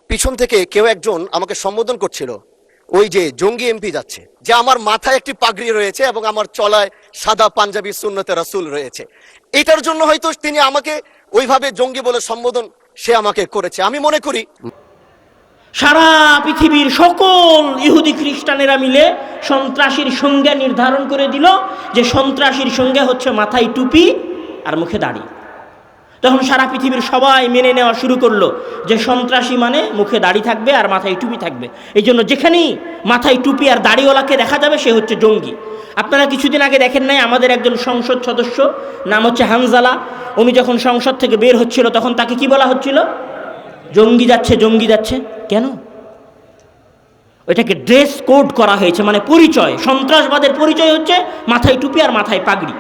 পিছন থেকে কেউ একজন আমাকে সম্বোধন করছিল, ওই যে জঙ্গি এমপি যাচ্ছে, যে আমার মাথায় একটি পাগড়ি রয়েছে এবং আমার চলায় সাদা পাঞ্জাবি সুন্নতে রাসূল রয়েছে। এটার জন্য হয়তো তিনি আমাকে ওইভাবে জঙ্গি বলে সম্বোধন সে আমাকে করেছে। আমি মনে করি সারা পৃথিবীর সকল ইহুদি খ্রিস্টানেরা মিলে সন্ত্রাসীর সংজ্ঞা নির্ধারণ করে দিল যে সন্ত্রাসীর সংজ্ঞা হচ্ছে মাথায় টুপি আর মুখে দাড়ি। তখন সারা পৃথিবীর সবাই মেনে নেওয়া শুরু করলো যে সন্ত্রাসী মানে মুখে দাড়ি থাকবে আর মাথায় টুপি থাকবে। এই জন্য যেখানেই মাথায় টুপি আর দাড়িওয়ালাকে দেখা যাবে সে হচ্ছে জঙ্গি। আপনারা কিছুদিন আগে দেখেন নাই আমাদের একজন সংসদ সদস্য নাম হচ্ছে হানজালা, উনি যখন সংসদ থেকে বের হচ্ছিল তখন তাকে কি বলা হচ্ছিল? জঙ্গি যাচ্ছে, জঙ্গি যাচ্ছে। কেন? ওইটাকে ড্রেস কোড করা হয়েছে, মানে পরিচয়। সন্ত্রাসবাদের পরিচয় হচ্ছে মাথায় টুপি আর মাথায় পাগড়ি,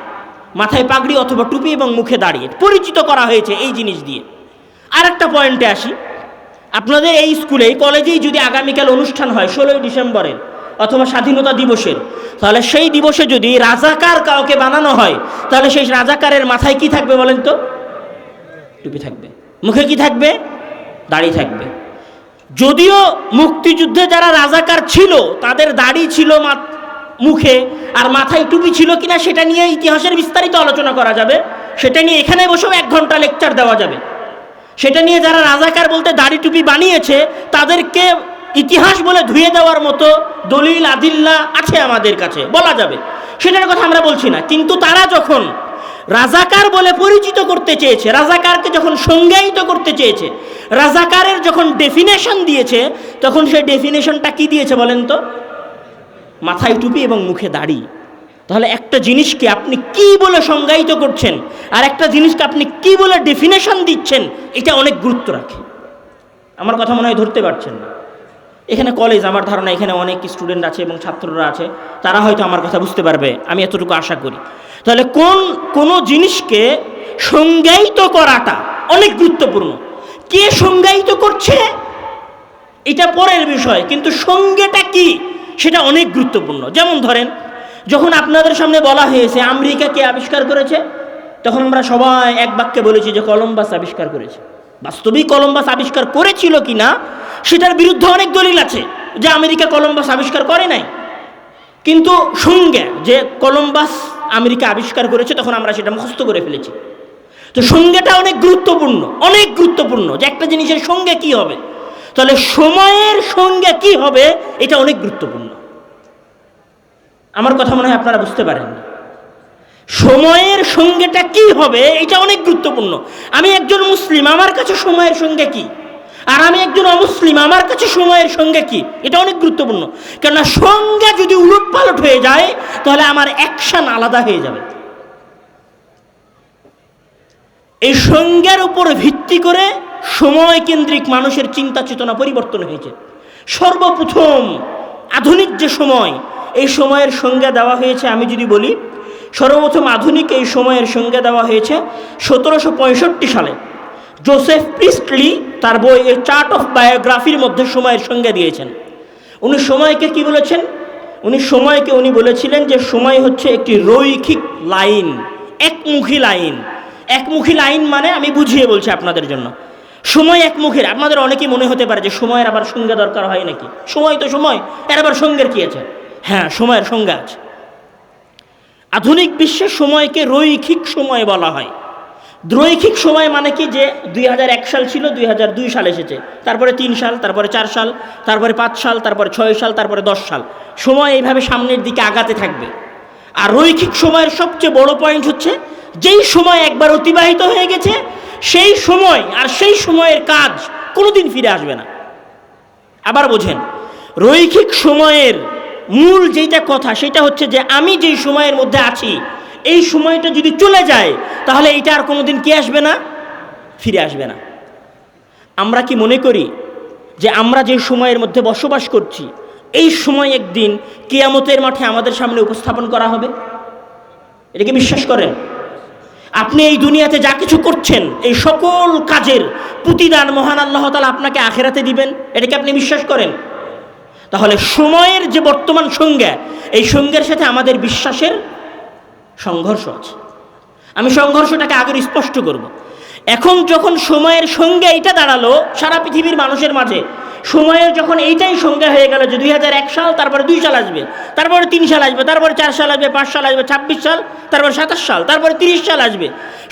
মাথায় পাগড়ি অথবা টুপি এবং মুখে দাঁড়িয়ে পরিচিত করা হয়েছে এই জিনিস দিয়ে। আর একটা পয়েন্টে আসি, আপনাদের এই স্কুলে কলেজেই যদি আগামীকাল অনুষ্ঠান হয় 16ই ডিসেম্বরের অথবা স্বাধীনতা দিবসের, তাহলে সেই দিবসে যদি রাজাকার কাউকে বানানো হয় তাহলে সেই রাজাকারের মাথায় কি থাকবে বলেন তো? টুপি থাকবে। মুখে কি থাকবে? দাড়ি থাকবে। যদিও মুক্তিযুদ্ধে যারা রাজাকার ছিল তাদের দাড়ি ছিল মুখে আর মাথায় টুপি ছিল কিনা সেটা নিয়ে ইতিহাসের বিস্তারিত আলোচনা করা যাবে, সেটা নিয়ে এখানে বসেও 1 ঘন্টা লেকচার দেওয়া যাবে। সেটা নিয়ে যারা রাজাকার বলতে দাড়ি টুপি বানিয়েছে তাদেরকে ইতিহাস বলে ধুয়ে দেওয়ার মতো দলিল আদিল্লা আছে আমাদের কাছে, বলা যাবে, সেটার কথা আমরা বলছি না। কিন্তু তারা যখন রাজাকার বলে পরিচিত করতে চেয়েছে, রাজাকারকে যখন সংজ্ঞায়িত করতে চেয়েছে, রাজাকারের যখন ডেফিনেশন দিয়েছে, তখন সেই ডেফিনেশনটা কি দিয়েছে বলেন তো? মাথায় টুপি এবং মুখে দাড়ি। তাহলে একটা জিনিসকে আপনি কি বলে সংজ্ঞায়িত করছেন আর একটা জিনিসকে আপনি কি বলে ডেফিনেশন দিচ্ছেন, এটা অনেক গুরুত্ব রাখে। আমার কথা মনে হয় ধরতে পারছেন না। এখানে কলেজ, আমার ধারণা এখানে অনেক স্টুডেন্ট আছে এবং ছাত্ররা আছে, তারা হয়তো আমার কথা বুঝতে পারবে, আমি এতটুকু আশা করি। তাহলে কোনো জিনিসকে সংজ্ঞায়িত করাটা অনেক গুরুত্বপূর্ণ। কে সংজ্ঞায়িত করছে এটা পরের বিষয়, কিন্তু সংজ্ঞাটা কি সেটা অনেক গুরুত্বপূর্ণ। যেমন ধরেন, যখন আপনাদের সামনে বলা হয়েছে আমেরিকা কে আবিষ্কার করেছে, তখন আমরা সবাই এক বাক্যে বলেছি যে কলম্বাস আবিষ্কার করেছে। বাস্তবিক কলম্বাস আবিষ্কার করেছিল কিনা সেটার বিরুদ্ধে অনেক দলিল আছে যে আমেরিকা কলম্বাস আবিষ্কার করে নাই। কিন্তু সংজ্ঞা যে কলম্বাস আমেরিকা আবিষ্কার করেছে, তখন আমরা সেটা মুখস্থ করে ফেলেছি। তো সংজ্ঞাটা অনেক গুরুত্বপূর্ণ, অনেক গুরুত্বপূর্ণ যে একটা জিনিসের সংজ্ঞা কি হবে। তাহলে সময়ের সংজ্ঞা কি হবে এটা অনেক গুরুত্বপূর্ণ। আমার কথা মনে হয় আপনারা বুঝতে পারেন। সময়ের সংজ্ঞাটা কি হবে এটা অনেক গুরুত্বপূর্ণ। আমি একজন মুসলিম, আমার কাছে সময়ের সংজ্ঞা কি, আর আমি একজন অমুসলিম, আমার কাছে সময়ের সংজ্ঞা কি, এটা অনেক গুরুত্বপূর্ণ। কেননা সংজ্ঞা যদি উলটপালট হয়ে যায় তাহলে আমার অ্যাকশন আলাদা হয়ে যাবে। এই সংজ্ঞার উপর ভিত্তি করে সময় কেন্দ্রিক মানুষের চিন্তা চেতনা পরিবর্তন হয়েছে। সর্বপ্রথম আধুনিক যে সময়, এই সময়ের সংজ্ঞা দেওয়া হয়েছে, আমি যদি বলি সর্বপ্রথম আধুনিক এই সময়ের সংজ্ঞা দেওয়া হয়েছে 1765 সালে। জোসেফ প্রিস্টলি তার বই এ চার্ট অফ বায়োগ্রাফির মধ্যে সময়ের সংজ্ঞা দিয়েছেন। উনি সময়কে কি বলেছেন? উনি বলেছিলেন যে সময় হচ্ছে একটি রৈখিক লাইন, একমুখী লাইন। একমুখী লাইন মানে, আমি বুঝিয়ে বলছি আপনাদের জন্য, সময় একমুখীর। আপনাদের অনেকেই মনে হতে পারে যে সময়ের আবার সংজ্ঞা দরকার হয় নাকি, সময় তো সময়, এর আবার সংজ্ঞার কি আছে? হ্যাঁ, সময়ের সংজ্ঞা আছে। আধুনিক বিশ্বে সময়কে রৈখিক সময় বলা হয়। রৈখিক সময় মানে কি, যে 2001 সাল ছিল, 2002 সাল এসেছে, তারপরে 3 সাল, তারপরে 4 সাল, তারপরে 5 সাল, তারপরে 6 সাল, তারপরে 10 সাল। সময় এইভাবে সামনের দিকে আগাতে থাকবে। আর রৈখিক সময়ের সবচেয়ে বড় পয়েন্ট হচ্ছে, যেই সময় একবার অতিবাহিত হয়ে গেছে সেই সময় আর সেই সময়ের কাজ কোনোদিন ফিরে আসবে না। আবার বোঝেন, রৈখিক সময়ের মূল যেটা কথা সেটা হচ্ছে যে আমি যেই সময়ের মধ্যে আছি এই সময়টা যদি চলে যায় তাহলে এটা আর কোনোদিন কি আসবে না, ফিরে আসবে না। আমরা কি মনে করি যে আমরা যে সময়ের মধ্যে বসবাস করছি এই সময় একদিন কিয়ামতের মাঠে আমাদের সামনে উপস্থাপন করা হবে? এটা কি বিশ্বাস করেন? আপনি এই দুনিয়াতে যা কিছু করছেন এই সকল কাজের প্রতিদান মহান আল্লাহ তাআলা আপনাকে আখিরাতে দিবেন, এটা কি আপনি বিশ্বাস করেন? তাহলে সময়ের যে বর্তমান সংজ্ঞা, এই সংজ্ঞার সাথে আমাদের বিশ্বাসের সংঘর্ষ আছে। আমি সংঘর্ষটাকে আগে স্পষ্ট করব। এখন যখন সময়ের সঙ্গে এইটা দাঁড়ালো সারা পৃথিবীর মানুষের মাঝে, সময়ের যখন এইটাই সংজ্ঞা হয়ে গেল যে 2001 সাল, তারপরে 2 সাল আসবে, তারপরে 3 সাল আসবে, তারপরে 4 সাল আসবে, 5 সাল আসবে, 26 সাল, তারপরে 27 সাল, তারপরে 30 সাল আসবে,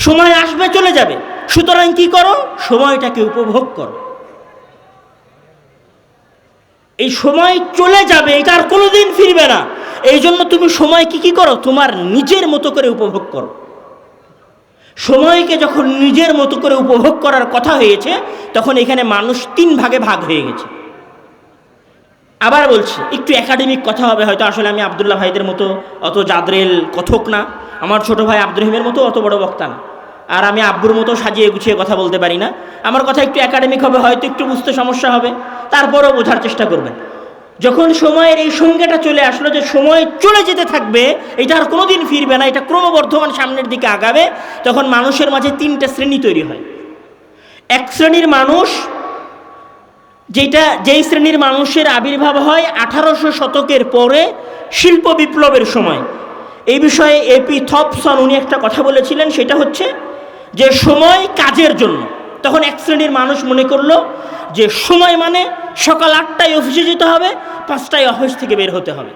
সময় আসবে চলে যাবে। সুতরাং কি করো? সময়টাকে উপভোগ করো। এই সময় চলে যাবে, এটা আর কোনোদিন ফিরবে না। এই জন্য তুমি সময়কে কি করো? তোমার নিজের মতো করে উপভোগ করো। সময়কে যখন নিজের মতো করে উপভোগ করার কথা হয়েছে, তখন এখানে মানুষ 3 ভাগে ভাগ হয়ে গেছে। আবার বলছি, একটু একাডেমিক কথা হবে হয়তো, আসলে আমি আব্দুল্লাহ ভাইদের মতো অত জাদরেল কথক না, আমার ছোট ভাই আব্দুর রহিমের মতো অত বড় বক্তা না, আর আমি আব্বুর মতো সাজিয়ে গুছিয়ে কথা বলতে পারি না। আমার কথা একটু একাডেমিক হবে, হয়তো একটু বুঝতে সমস্যা হবে, তারপরেও বোঝার চেষ্টা করবেন। যখন সময়ের এই সংজ্ঞাটা চলে আসলো যে সময় চলে যেতে থাকবে, এটা আর কোনোদিন ফিরবে না, এটা ক্রমবর্ধমান সামনের দিকে আগাবে, তখন মানুষের মাঝে 3টা শ্রেণী তৈরি হয়। এক শ্রেণীর মানুষ, যেই শ্রেণীর মানুষের আবির্ভাব হয় 1800 শতকের পরে শিল্প বিপ্লবের সময়। এই বিষয়ে এপি থপসন উনি একটা কথা বলেছিলেন, সেটা হচ্ছে যে সময় কাজের জন্য। তখন এক শ্রেণীর মানুষ মনে করলো যে সময় মানে সকাল 8টায় অফিসে যেতে হবে, 5টায় অফিস থেকে বের হতে হবে,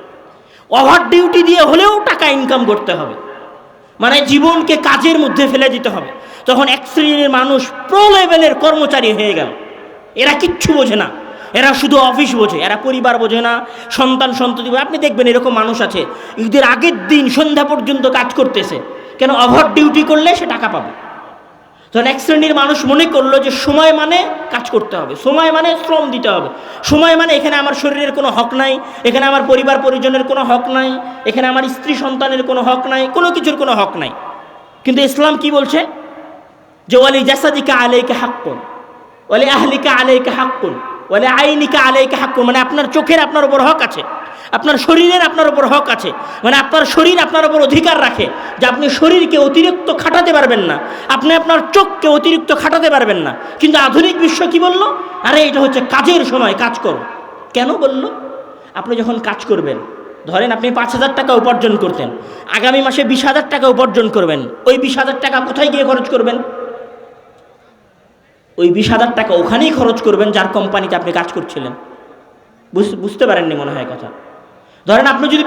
ওভার ডিউটি দিয়ে হলেও টাকা ইনকাম করতে হবে, মানে জীবনকে কাজের মধ্যে ফেলে দিতে হবে। তখন এক শ্রেণীর মানুষ প্রো লেভেলের কর্মচারী হয়ে গেল। এরা কিচ্ছু বোঝে না, এরা শুধু অফিস বোঝে, এরা পরিবার বোঝে না, সন্তান সন্ততি। আপনি দেখবেন এরকম মানুষ আছে, ঈদের আগের দিন সন্ধ্যা পর্যন্ত কাজ করতেছে, কেন? ওভার ডিউটি করলে সে টাকা পাবে। তখন এক শ্রেণীর মানুষ মনে করলো যে সময় মানে কাজ করতে হবে, সময় মানে শ্রম দিতে হবে, সময় মানে এখানে আমার শরীরের কোনো হক নাই, এখানে আমার পরিবার পরিজনের কোনো হক নাই, এখানে আমার স্ত্রী সন্তানের কোনো হক নাই, কোনো কিছুর কোনো হক নাই। কিন্তু ইসলাম কি বলছে? যে ওয়ালি জাসাদিকা আলাইকা হাক্কুন, ওয়ালি আহলিকা আলাইকা হাক্কুন, ওয়ালি আইনিকা আলাইকা হাক্কুন, মানে আপনার চোখের আপনার উপর হক আছে, আপনার শরীরের আপনার উপর হক আছে, মানে আপনার শরীর আপনার উপর অধিকার রাখে যে আপনি শরীরকে অতিরিক্ত খাটাতে পারবেন না, আপনি আপনার চোখকে অতিরিক্ত খাটাতে পারবেন না। কিন্তু আধুনিক বিশ্ব কি বলল? আরে এটা হচ্ছে কাজের সময়, কাজ করো। কেন বলল? আপনি যখন কাজ করবেন, ধরেন আপনি 5,000 টাকা উপার্জন করতেন, আগামী মাসে 20,000 টাকা উপার্জন করবেন, ওই 20,000 টাকা কোথায় গিয়ে খরচ করবেন? ওই 20,000 টাকা ওখানেই খরচ করবেন যার কোম্পানিতে আপনি কাজ করছিলেন। বুঝতে পারেননি মনে হয় কথা। ধরেন আপনি যদি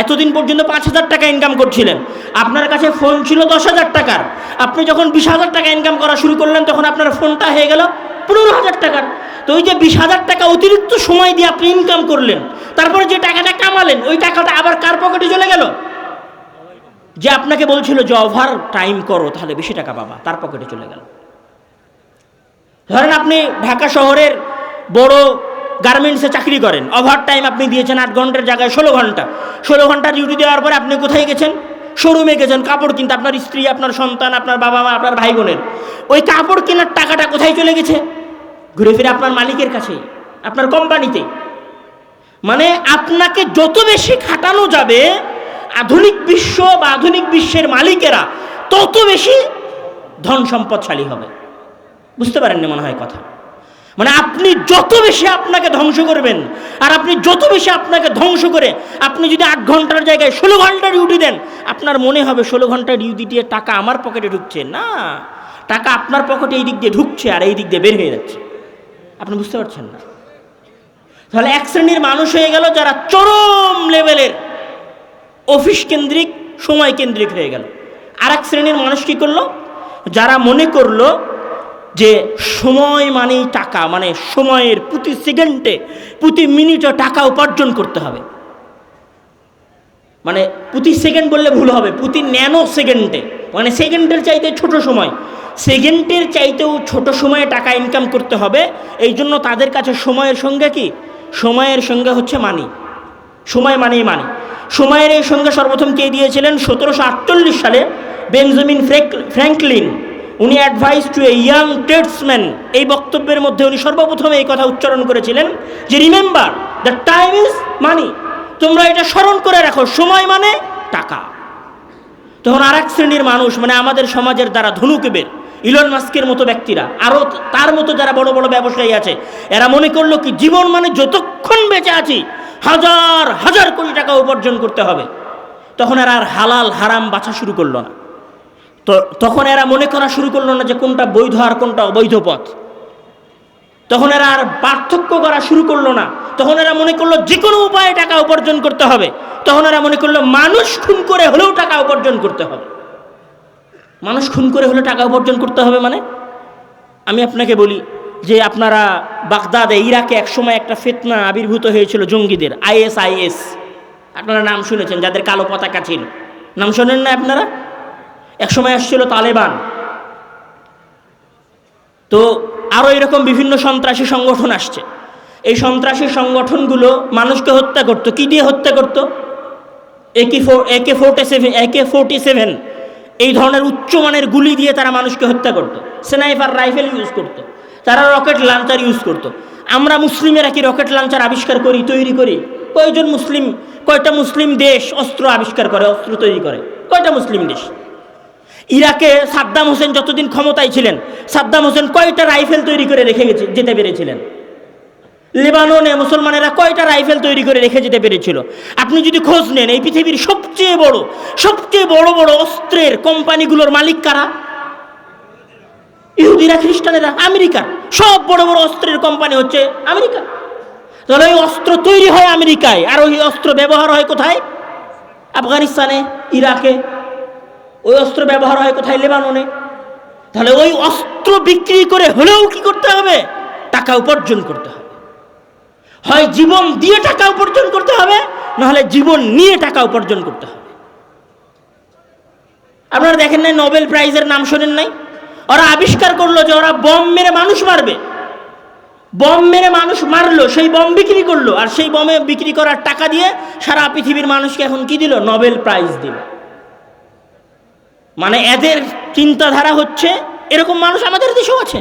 এতদিন পর্যন্ত 5,000 টাকা ইনকাম করছিলেন, আপনার কাছে ফোন ছিল 10,000 টাকার, আপনি যখন 20,000 টাকা ইনকাম করা শুরু করলেন, তখন আপনার ফোনটা হয়ে গেল 15,000 টাকার। তো ওই যে 20,000 টাকা অতিরিক্ত সময় দিয়ে আপনি ইনকাম করলেন, তারপরে যে টাকাটা কামালেন, ওই টাকাটা আবার কার পকেটে চলে গেল? যে আপনাকে বলছিল যে ওভার টাইম করো তাহলে বেশি টাকা পাবা, তার পকেটে চলে গেল। ধরেন আপনি ঢাকা শহরের বড় গার্মেন্টসে চাকরি করেন, ওভার টাইম আপনি দিয়েছেন 8 ঘন্টার জায়গায় 16 ঘন্টা। 16 ঘন্টা ডিউটি দেওয়ার পরে আপনি কোথায় গেছেন? শোরুমে গেছেন কাপড় কিনতে, আপনার স্ত্রী, আপনার সন্তান, আপনার বাবা মা, আপনার ভাই বোনের। ওই কাপড় কেনার টাকাটা কোথায় চলে গেছে? ঘুরে ফিরে আপনার মালিকের কাছেই, আপনার কোম্পানিতে। মানে আপনাকে যত বেশি খাটানো যাবে, আধুনিক বিশ্ব বা আধুনিক বিশ্বের মালিকেরা তত বেশি ধন সম্পদশালী হবে। বুঝতে পারেননি মনে হয় কথা। মানে আপনি যত বেশি আপনাকে ধ্বংস করবেন, আর আপনি যত বেশি আপনাকে ধ্বংস করে আপনি যদি 8 ঘন্টার জায়গায় 16 ঘন্টা ডিউটি দেন, আপনার মনে হবে 16 ঘন্টা ডিউটি দিয়ে টাকা আমার পকেটে ঢুকছে না, টাকা আপনার পকেটে এই দিক দিয়ে ঢুকছে আর এই দিক দিয়ে বের হয়ে যাচ্ছে। আপনি বুঝতে পারছেন না? তাহলে এক শ্রেণীর মানুষ হয়ে গেল যারা চরম লেভেলের অফিস কেন্দ্রিক, সময় কেন্দ্রিক হয়ে গেল। আর এক শ্রেণীর মানুষ কি করলো? যারা মনে করলো যে সময় মানেই টাকা, মানে সময়ের প্রতি সেকেন্ডে প্রতি মিনিটে টাকা উপার্জন করতে হবে। মানে প্রতি সেকেন্ড বললে ভুল হবে, প্রতি ন্যানো সেকেন্ডে, মানে সেকেন্ডের চাইতে ছোট সময়, সেকেন্ডের চাইতেও ছোট সময়ে টাকা ইনকাম করতে হবে। এই জন্য তাদের কাছে সময়ের সঙ্গে কি? সময়ের সঙ্গে হচ্ছে মানি। সময় মানেই মানি। সময়ের এই সঙ্গে সর্বপ্রথম কে দিয়েছিলেন? 1748 সালে বেঞ্জামিন ফ্র্যাঙ্কলিন। উনি advice to a young tradesman, এই বক্তব্যের মধ্যে উনি সর্বপ্রথম এই কথা উচ্চারণ করেছিলেন যে remember the time is money, তোমরা এটা স্মরণ করে রাখো, সময় মানে টাকা। তখন আর এক শ্রেণীর মানুষ, মানে আমাদের সমাজের দ্বারা ধনুকেবের ইলন মাস্কের মতো ব্যক্তিরা, আরও তার মতো যারা বড় বড় ব্যবসায়ী আছে, এরা মনে করলো কি জীবন মানে যতক্ষণ বেঁচে আছি হাজার হাজার কোটি টাকা উপার্জন করতে হবে। তখন আর হালাল হারাম বাছা শুরু করলো না, তো তখন এরা মনে করা শুরু করলো না যে কোনটা বৈধ আর কোনটা অবৈধ পথ। তখন এরা আর পার্থক্য করা শুরু করলো না। তখন এরা মনে করলো যে কোনো উপায়ে টাকা উপার্জন করতে হবে। তখন এরা মনে করলো মানুষ খুন করে হলেও টাকা উপার্জন করতে হবে। মানুষ খুন করে হলে টাকা উপার্জন করতে হবে মানে, আমি আপনাকে বলি যে আপনারা বাগদাদে ইরাকে একসময় একটা ফিতনা আবির্ভূত হয়েছিল জঙ্গিদের, ISIS, আপনারা নাম শুনেছেন, যাদের কালো পতাকা ছিল, নাম শোনেন না আপনারা? একসময় আসছিল তালেবান, তো আরও এরকম বিভিন্ন সন্ত্রাসী সংগঠন আসছে। এই সন্ত্রাসী সংগঠনগুলো মানুষকে হত্যা করতো। কি দিয়ে হত্যা করতো? AK-47 এই ধরনের উচ্চমানের গুলি দিয়ে তারা মানুষকে হত্যা করতো। স্নাইপার রাইফেল ইউজ করতো, তারা রকেট লঞ্চার ইউজ করতো। আমরা মুসলিমেরা কি রকেট লঞ্চার আবিষ্কার করি, তৈরি করি? কয়টা মুসলিম দেশ অস্ত্র আবিষ্কার করে, অস্ত্র তৈরি করে? কয়টা মুসলিম দেশ? ইরাকে সাদ্দাম হোসেন যতদিন ক্ষমতায় ছিলেন, সাদ্দাম হোসেন কয়টা রাইফেল তৈরি করে রেখে যেতে পেরেছিলেন? লেবাননে মুসলমানেরা কয়টা রাইফেল তৈরি করে রেখে যেতে পেরেছিল? আপনি যদি খোঁজ নেন, এই পৃথিবীর সবচেয়ে বড় বড় অস্ত্রের কোম্পানিগুলোর মালিক কারা? ইহুদিরা, খ্রিস্টানেরা, আমেরিকার। সব বড় বড় অস্ত্রের কোম্পানি হচ্ছে আমেরিকা। তাহলে ওই অস্ত্র তৈরি হয় আমেরিকায়, আর ওই অস্ত্র ব্যবহার হয় কোথায়? আফগানিস্তানে, ইরাকে। ওই অস্ত্র ব্যবহার হয় কোথায়? লেবাননে। তাহলে ওই অস্ত্র বিক্রি করে হলেও কি করতে হবে? টাকা উপার্জন করতে হবে। হয় জীবন দিয়ে টাকা উপার্জন করতে হবে, নাহলে জীবন নিয়ে টাকা উপার্জন করতে হবে। আপনারা দেখেন নাই, নোবেল প্রাইজের নাম শোনেন নাই? ওরা আবিষ্কার করলো যে ওরা বম মেরে মানুষ মারবে। বম মেরে মানুষ মারলো, সেই বম বিক্রি করলো, আর সেই বমে বিক্রি করার টাকা দিয়ে সারা পৃথিবীর মানুষকে এখন কি দিল? নোবেল প্রাইজ দিল। মানে এদের চিন্তাধারা হচ্ছে এরকম। মানুষ আমাদের দেশেও আছে,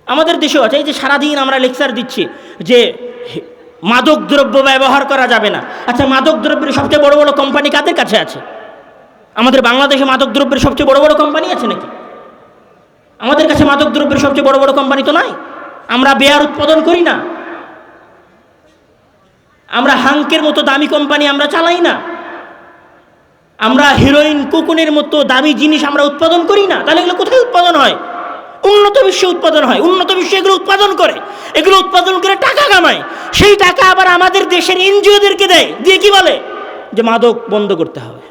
আমাদের দেশেও আছে। এই যে সারাদিন আমরা লেকচার দিচ্ছি যে মাদক দ্রব্য ব্যবহার করা যাবে না। আচ্ছা, মাদক দ্রব্যের সবচেয়ে বড় বড় কোম্পানি কাদের কাছে আছে? আমাদের বাংলাদেশে মাদক দ্রব্যের সবচেয়ে বড় বড় কোম্পানি আছে নাকি? আমাদের কাছে মাদক দ্রব্যের সবচেয়ে বড় বড় কোম্পানি তো নাই। আমরা বেয়ার উৎপাদন করি না, আমরা হাঙ্কের মতো দামি কোম্পানি আমরা চালাই না, আমরা হিরোইন, কোকুনের মতো দামি জিনিস আমরা উৎপাদন করি না। তাহলে এগুলো কোথায় উৎপাদন হয়? উন্নত বিশ্বে উৎপাদন হয়। উন্নত বিশ্বে এগুলো উৎপাদন করে, এগুলো উৎপাদন করে টাকা কামায়। সেই টাকা আবার আমাদের দেশের এনজিওদেরকে দেয়, দিয়ে কি বলে? যে মাদক বন্ধ করতে হবে।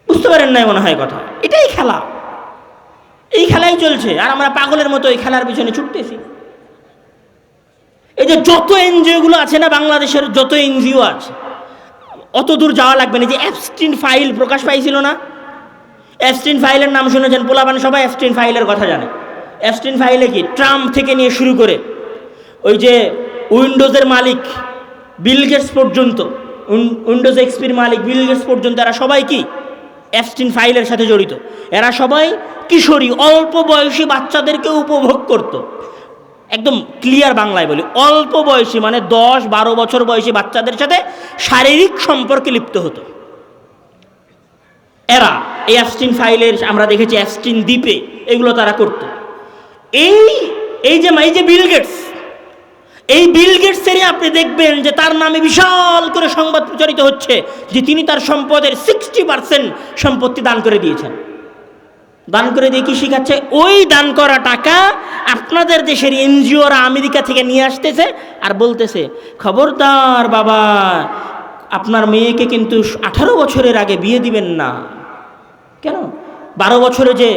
বুঝতে পারেন নাই মনে হয় কথা? এটাই খেলা, এই খেলাই চলছে, আর আমরা পাগলের মতো এই খেলার পিছনে ছুটতেছি। এই যে যত এনজিওগুলো আছে না, বাংলাদেশের যত এনজিও আছে, অত দূর যাওয়া লাগবে না। যে অ্যাপস্টিন ফাইল প্রকাশ পাইছিল না? অ্যাপস্টিন ফাইলের নাম শুনেছেন? পোলাপান সবাই অ্যাপস্টিন ফাইলের কথা জানে। অ্যাপস্টিন ফাইলে কি ট্রাম্প থেকে নিয়ে শুরু করে ওই যে উইন্ডোজের মালিক বিল গেটস পর্যন্ত, উইন্ডোজ এক্সপির মালিক বিল গেটস পর্যন্ত, এরা সবাই কি অ্যাপস্টিন ফাইলের সাথে জড়িত। এরা সবাই কিশোরী, অল্প বয়সী বাচ্চাদেরকে উপভোগ করত। একদম ক্লিয়ার বাংলায় বলি, অল্প বয়সী মানে 10-12 বছর বয়সী বাচ্চাদের সাথে শারীরিক সম্পর্কে লিপ্ত হতো এরা। এই অ্যাপস্টিন ফাইলের আমরা দেখেছি অ্যাপস্টিন দ্বীপে এগুলো তারা করত। এই যে বিল গেটস, এই বিল গেটসেরই আপনি দেখবেন যে তার নামে বিশাল করে সংবাদ প্রচারিত হচ্ছে যে তিনি তার সম্পদের 60% সম্পত্তি দান করে দিয়েছেন। দান করে দিয়ে কি শিখাচ্ছে? ওই দান করা টাকা আপনাদের দেশের এনজিওরা আমেরিকা থেকে নিয়ে আসতেছে আর বলতেছে, খবরদার বাবা, আপনার মেয়েকে কিন্তু 18 বছরের আগে বিয়ে দিবেন না। কেন? 12 বছরে যে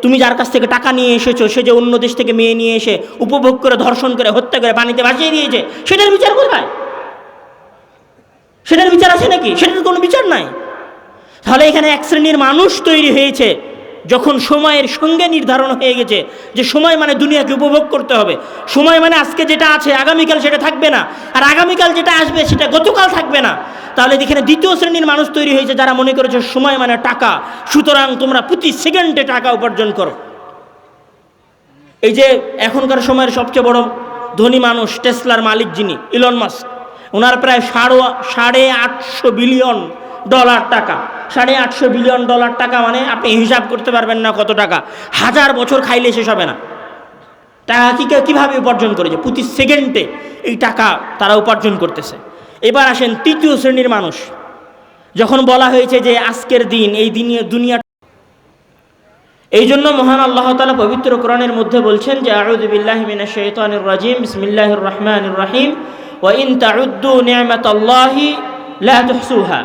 তুমি যার কাছ থেকে টাকা নিয়ে এসেছো, সে যে অন্য দেশ থেকে মেয়ে নিয়ে এসে উপভোগ করে, ধর্ষণ করে, হত্যা করে, পানিতে ভাসিয়ে দিয়েছে, সেটার বিচার কোথায়? সেটার বিচার আছে নাকি? সেটার কোনো বিচার নাই। তাহলে এখানে এক শ্রেণীর মানুষ তৈরি হয়েছে, যখন সময়ের সঙ্গে নির্ধারণ হয়ে গেছে যে সময় মানে দুনিয়াকে উপভোগ করতে হবে। সময় মানে আজকে যেটা আছে আগামীকাল সেটা থাকবে না, আর আগামীকাল যেটা আসবে সেটা গতকাল থাকবে না। তাহলে এখানে দ্বিতীয় শ্রেণীর মানুষ তৈরি হয়েছে যারা মনে করেছে সময় মানে টাকা, সুতরাং তোমরা প্রতি সেকেন্ডে টাকা উপার্জন করো। এই যে এখনকার সময়ের সবচেয়ে বড় ধনী মানুষ, টেসলার মালিক যিনি, ইলন মাস্ক, ওনার প্রায় $850 বিলিয়ন টাকা। $850 বিলিয়ন টাকা মানে আপনি হিসাব করতে পারবেন না কত টাকা। 1000 বছর খাইলে শেষ হবে না। টাকা কীভাবে উপার্জন করেছে? প্রতি সেকেন্ডে এই টাকা তারা উপার্জন করতেছে। এবার আসেন তৃতীয় শ্রেণীর মানুষ, যখন বলা হয়েছে যে আজকের দিন এই দুনিয়া, এই জন্য মহান আল্লাহ তাআলা পবিত্র কোরআনের মধ্যে বলছেন যে আউযু বিল্লাহি মিনাশ শাইতানির রাজিম বিসমিল্লাহির রহমানির রহিম ওয়া ইন তাউদ্দু নি'মাতাল্লাহি লা তুহসুহা।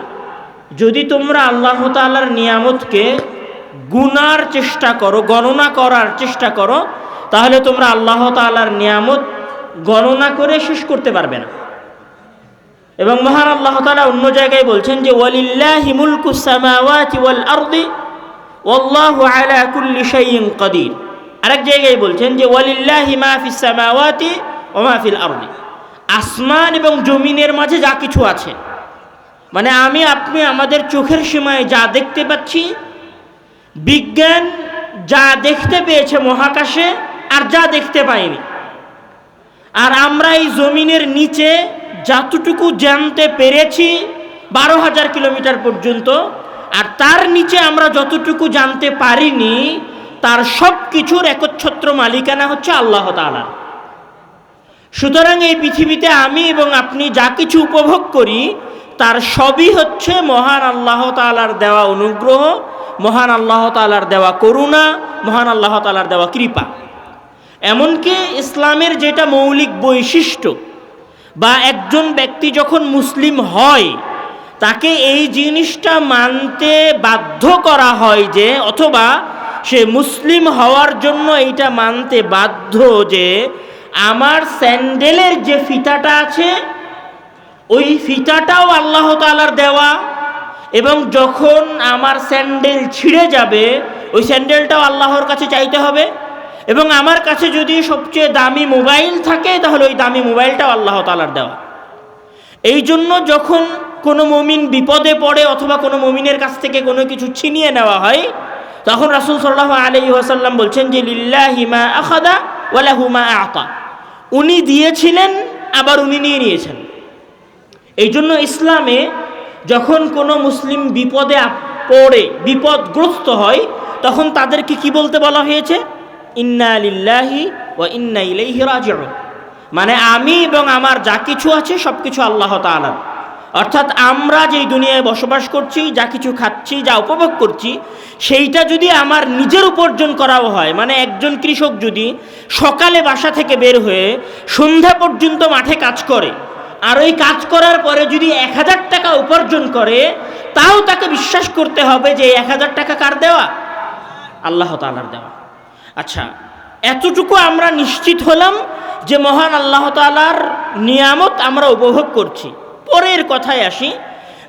যদি তোমরা আল্লাহ তাআলার নিয়ামতকে গুনার চেষ্টা করো, গণনা করার চেষ্টা করো, তাহলে তোমরা আল্লাহ তাআলার নিয়ামত গণনা করে শেষ করতে পারবে না। এবং মহান আল্লাহ তাআলা অন্য জায়গায় বলছেন যে ওয়ালিল্লাহি মুলকুস সামাওয়াতি ওয়াল আরদি ওয়াল্লাহু আলা কুল্লি শাইইন কাদির। আরেক জায়গায় বলছেন যে ওয়ালিল্লাহি মা ফিস সামাওয়াতি ওয়া মা ফিল আরদি, আসমান এবং জমিনের মাঝে যা কিছু আছে, মানে আমি আপনি আমাদের চোখের সীমায় যা দেখতে পাচ্ছি, বিজ্ঞান যা দেখতে পেয়েছে মহাকাশে আর যা দেখতে পাইনি, আর আমরা এই জমিনের নিচে যতটুকু জানতে পেরেছি 12,000 কিলোমিটার পর্যন্ত, আর তার নিচে আমরা যতটুকু জানতে পারিনি, তার সব কিছুর একচ্ছত্র মালিকানা হচ্ছে আল্লাহ তাআলা। সুতরাং এই পৃথিবীতে আমি এবং আপনি যা কিছু উপভোগ করি তার সবই হচ্ছে মহান আল্লাহ তাআলার দেওয়া অনুগ্রহ, মহান আল্লাহ তাআলার দেওয়া করুণা, মহান আল্লাহ তাআলার দেওয়া কৃপা। এমনকি ইসলামের যেটা মৌলিক বৈশিষ্ট্য, বা একজন ব্যক্তি যখন মুসলিম হয় তাকে এই জিনিসটা মানতে বাধ্য করা হয় যে, অথবা সে মুসলিম হওয়ার জন্য এইটা মানতে বাধ্য যে আমার স্যান্ডেলের যে ফিতাটা আছে ওই ফিতাটাও আল্লাহ তাআলার দেওয়া, এবং যখন আমার স্যান্ডেল ছিঁড়ে যাবে ওই স্যান্ডেলটাও আল্লাহর কাছে চাইতে হবে, এবং আমার কাছে যদি সবচেয়ে দামি মোবাইল থাকে তাহলে ওই দামি মোবাইলটাও আল্লাহ তাআলার দেওয়া। এই জন্য যখন কোনো মুমিন বিপদে পড়ে অথবা কোনো মুমিনের কাছ থেকে কোনো কিছু ছিনিয়ে নেওয়া হয়, তখন রাসূল সাল্লাল্লাহু আলাইহি ওয়াসাল্লাম বলছেন যে লিল্লাহি মা আখাযা ওয়া লাহু মা আ'তা, উনি দিয়েছিলেন আবার উনি নিয়ে নিয়েছেন। এই জন্য ইসলামে যখন কোনো মুসলিম বিপদে পড়ে, বিপদগ্রস্ত হয়, তখন তাদেরকে কি বলতে বলা হয়েছে? ইন্না লিল্লাহি ওয়া ইন্না ইলাইহি রাজিউন, মানে আমি এবং আমার যা কিছু আছে সব কিছু আল্লাহ তাআলার। অর্থাৎ আমরা যেই দুনিয়ায় বসবাস করছি, যা কিছু খাচ্ছি, যা উপভোগ করছি, সেইটা যদি আমার নিজের উপার্জন করাও হয়, মানে একজন কৃষক যদি সকালে বাসা থেকে বের হয়ে সন্ধ্যা পর্যন্ত মাঠে কাজ করে, আর ওই কাজ করার পরে যদি 1000 টাকা উপার্জন করে, তাও তাকে বিশ্বাস করতে হবে যে 1000 টাকা কার দেওয়া? আল্লাহ তাআলার দেওয়া। আচ্ছা, এতটুকু আমরা নিশ্চিত হলাম যে মহান আল্লাহ তাআলার নিয়ামত আমরা উপভোগ করছি। পরের কথায় আসি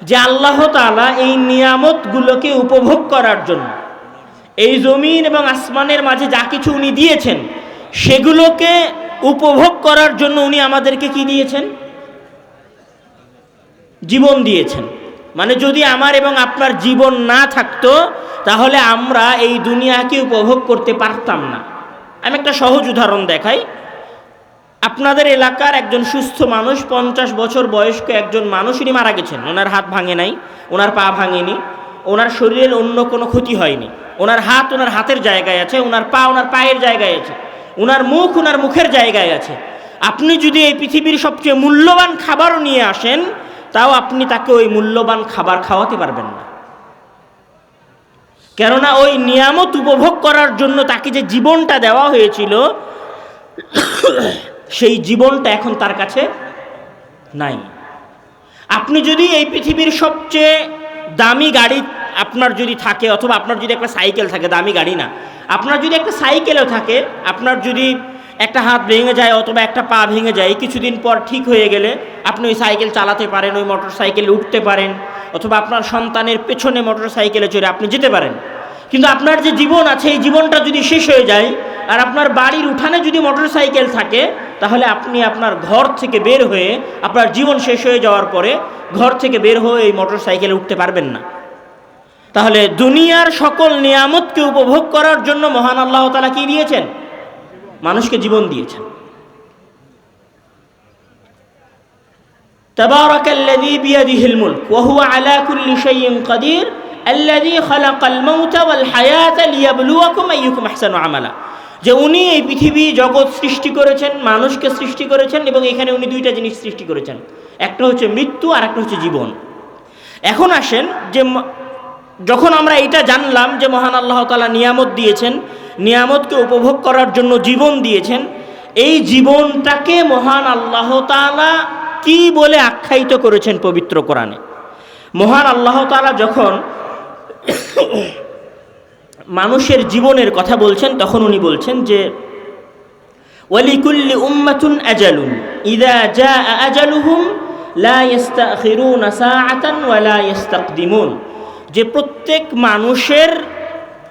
যে আল্লাহ তাআলা এই নিয়ামতগুলোকে উপভোগ করার জন্য, এই জমিন এবং আসমানের মাঝে যা কিছু উনি দিয়েছেন সেগুলোকে উপভোগ করার জন্য উনি আমাদেরকে কি দিয়েছেন? জীবন দিয়েছেন। মানে যদি আমার এবং আপনার জীবন না থাকতো তাহলে আমরা এই দুনিয়াকে উপভোগ করতে পারতাম না। আমি একটা সহজ উদাহরণ দেখাই। আপনাদের এলাকার একজন সুস্থ মানুষ, 50 বছর বয়স্ক একজন মানুষ, উনি মারা গেছেন। ওনার হাত ভাঙে নাই, ওনার পা ভাঙেনি, ওনার শরীরের অন্য কোনো ক্ষতি হয়নি। ওনার হাত ওনার হাতের জায়গায় আছে, ওনার পা ওনার পায়ের জায়গায় আছে, ওনার মুখ ওনার মুখের জায়গায় আছে। আপনি যদি এই পৃথিবীর সবচেয়ে মূল্যবান খাবারও নিয়ে আসেন, তাও আপনি তাকে ওই মূল্যবান খাবার খাওয়াতে পারবেন না। কেননা ওই নিয়ামত উপভোগ করার জন্য তাকে যে জীবনটা দেওয়া হয়েছিল সেই জীবনটা এখন তার কাছে নাই। আপনি যদি এই পৃথিবীর সবচেয়ে দামি গাড়ি আপনার যদি থাকে, অথবা আপনার যদি একটা সাইকেল থাকে, দামি গাড়ি না, আপনার যদি একটা সাইকেলও থাকে, আপনার যদি একটা হাত ভেঙে যায় অথবা একটা পা ভেঙে যায়, কিছুদিন পর ঠিক হয়ে গেলে আপনি ওই সাইকেল চালাতে পারেন, ওই মোটর সাইকেলে উঠতে পারেন, অথবা আপনার সন্তানের পেছনে মোটর সাইকেলে চড়ে আপনি যেতে পারেন। কিন্তু আপনার যে জীবন আছে এই জীবনটা যদি শেষ হয়ে যায়, আর আপনার বাড়ির উঠানে যদি মোটর সাইকেল থাকে, তাহলে আপনি আপনার ঘর থেকে বের হয়ে, আপনার জীবন শেষ হয়ে যাওয়ার পরে ঘর থেকে বের হয়ে এই মোটর সাইকেলে উঠতে পারবেন না। তাহলে দুনিয়ার সকল নিয়ামতকে উপভোগ করার জন্য মহান আল্লাহ তাআলা কি দিয়েছেন? মানুষকে জীবন দিয়েছেন। তাবারাকাল্লাযী বিয়াদিহিল মুলক ওয়া হুয়া আলা কুল্লি শাইইন কাদির আল্লাযী খালাকাল মাউতা ওয়াল হায়াতা লিয়াবলুয়াকুম আইয়ুকুম আহসানু আমালা। যে উনি এই পৃথিবী জগৎ সৃষ্টি করেছেন, মানুষকে সৃষ্টি করেছেন, এবং এখানে উনি দুইটা জিনিস সৃষ্টি করেছেন, একটা হচ্ছে মৃত্যু আর একটা হচ্ছে জীবন। এখন আসেন যে যখন আমরা এটা জানলাম যে মহান আল্লাহ তাআলা নিয়ামত দিয়েছেন, নিয়ামতকে উপভোগ করার জন্য জীবন দিয়েছেন, এই জীবনটাকে মহান আল্লাহ তাআলা কি বলে আখ্যায়িত করেছেন পবিত্র কোরআনে? মহান আল্লাহ তাআলা যখন মানুষের জীবনের কথা বলছেন তখন উনি বলছেন যে ওয়ালিকুল্লি উম্মাতুন আজালুন ইযা জাআ আজালুহুম লা ইস্তাখিরুনা সাআতান ওয়া লা ইস্তাকদিমুন, যে প্রত্যেক মানুষের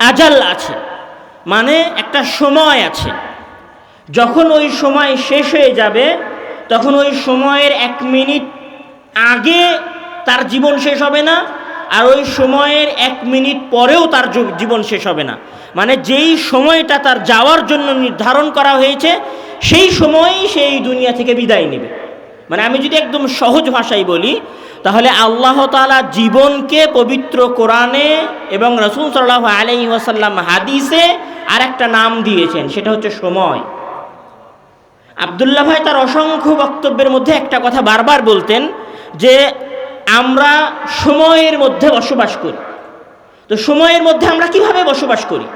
আজাল আছে, মানে একটা সময় আছে। যখন ওই সময় শেষ হয়ে যাবে তখন ওই সময়ের 1 মিনিট আগে তার জীবন শেষ হবে না, আর ওই সময়ের 1 মিনিট পরেও তার জীবন শেষ হবে না। মানে যেই সময়টা তার যাওয়ার জন্য নির্ধারণ করা হয়েছে সেই সময়ই সেই দুনিয়া থেকে বিদায় নেবে। মানে আমি যদি একদম সহজ ভাষায় বলি তাহলে আল্লাহ তাআলা জীবনকে পবিত্র কোরআনে এবং রাসূল সাল্লাল্লাহু আলাইহি ওয়াসাল্লাম হাদিসে আর একটা নাম দিয়েছেন, সেটা হচ্ছে সময়। আব্দুল্লাহ ভাই তার অসংখ্য বক্তব্যের মধ্যে একটা কথা বারবার বলতেন যে আমরা সময়ের মধ্যে বসবাস করি। তো সময়ের মধ্যে আমরা কিভাবে বসবাস করি?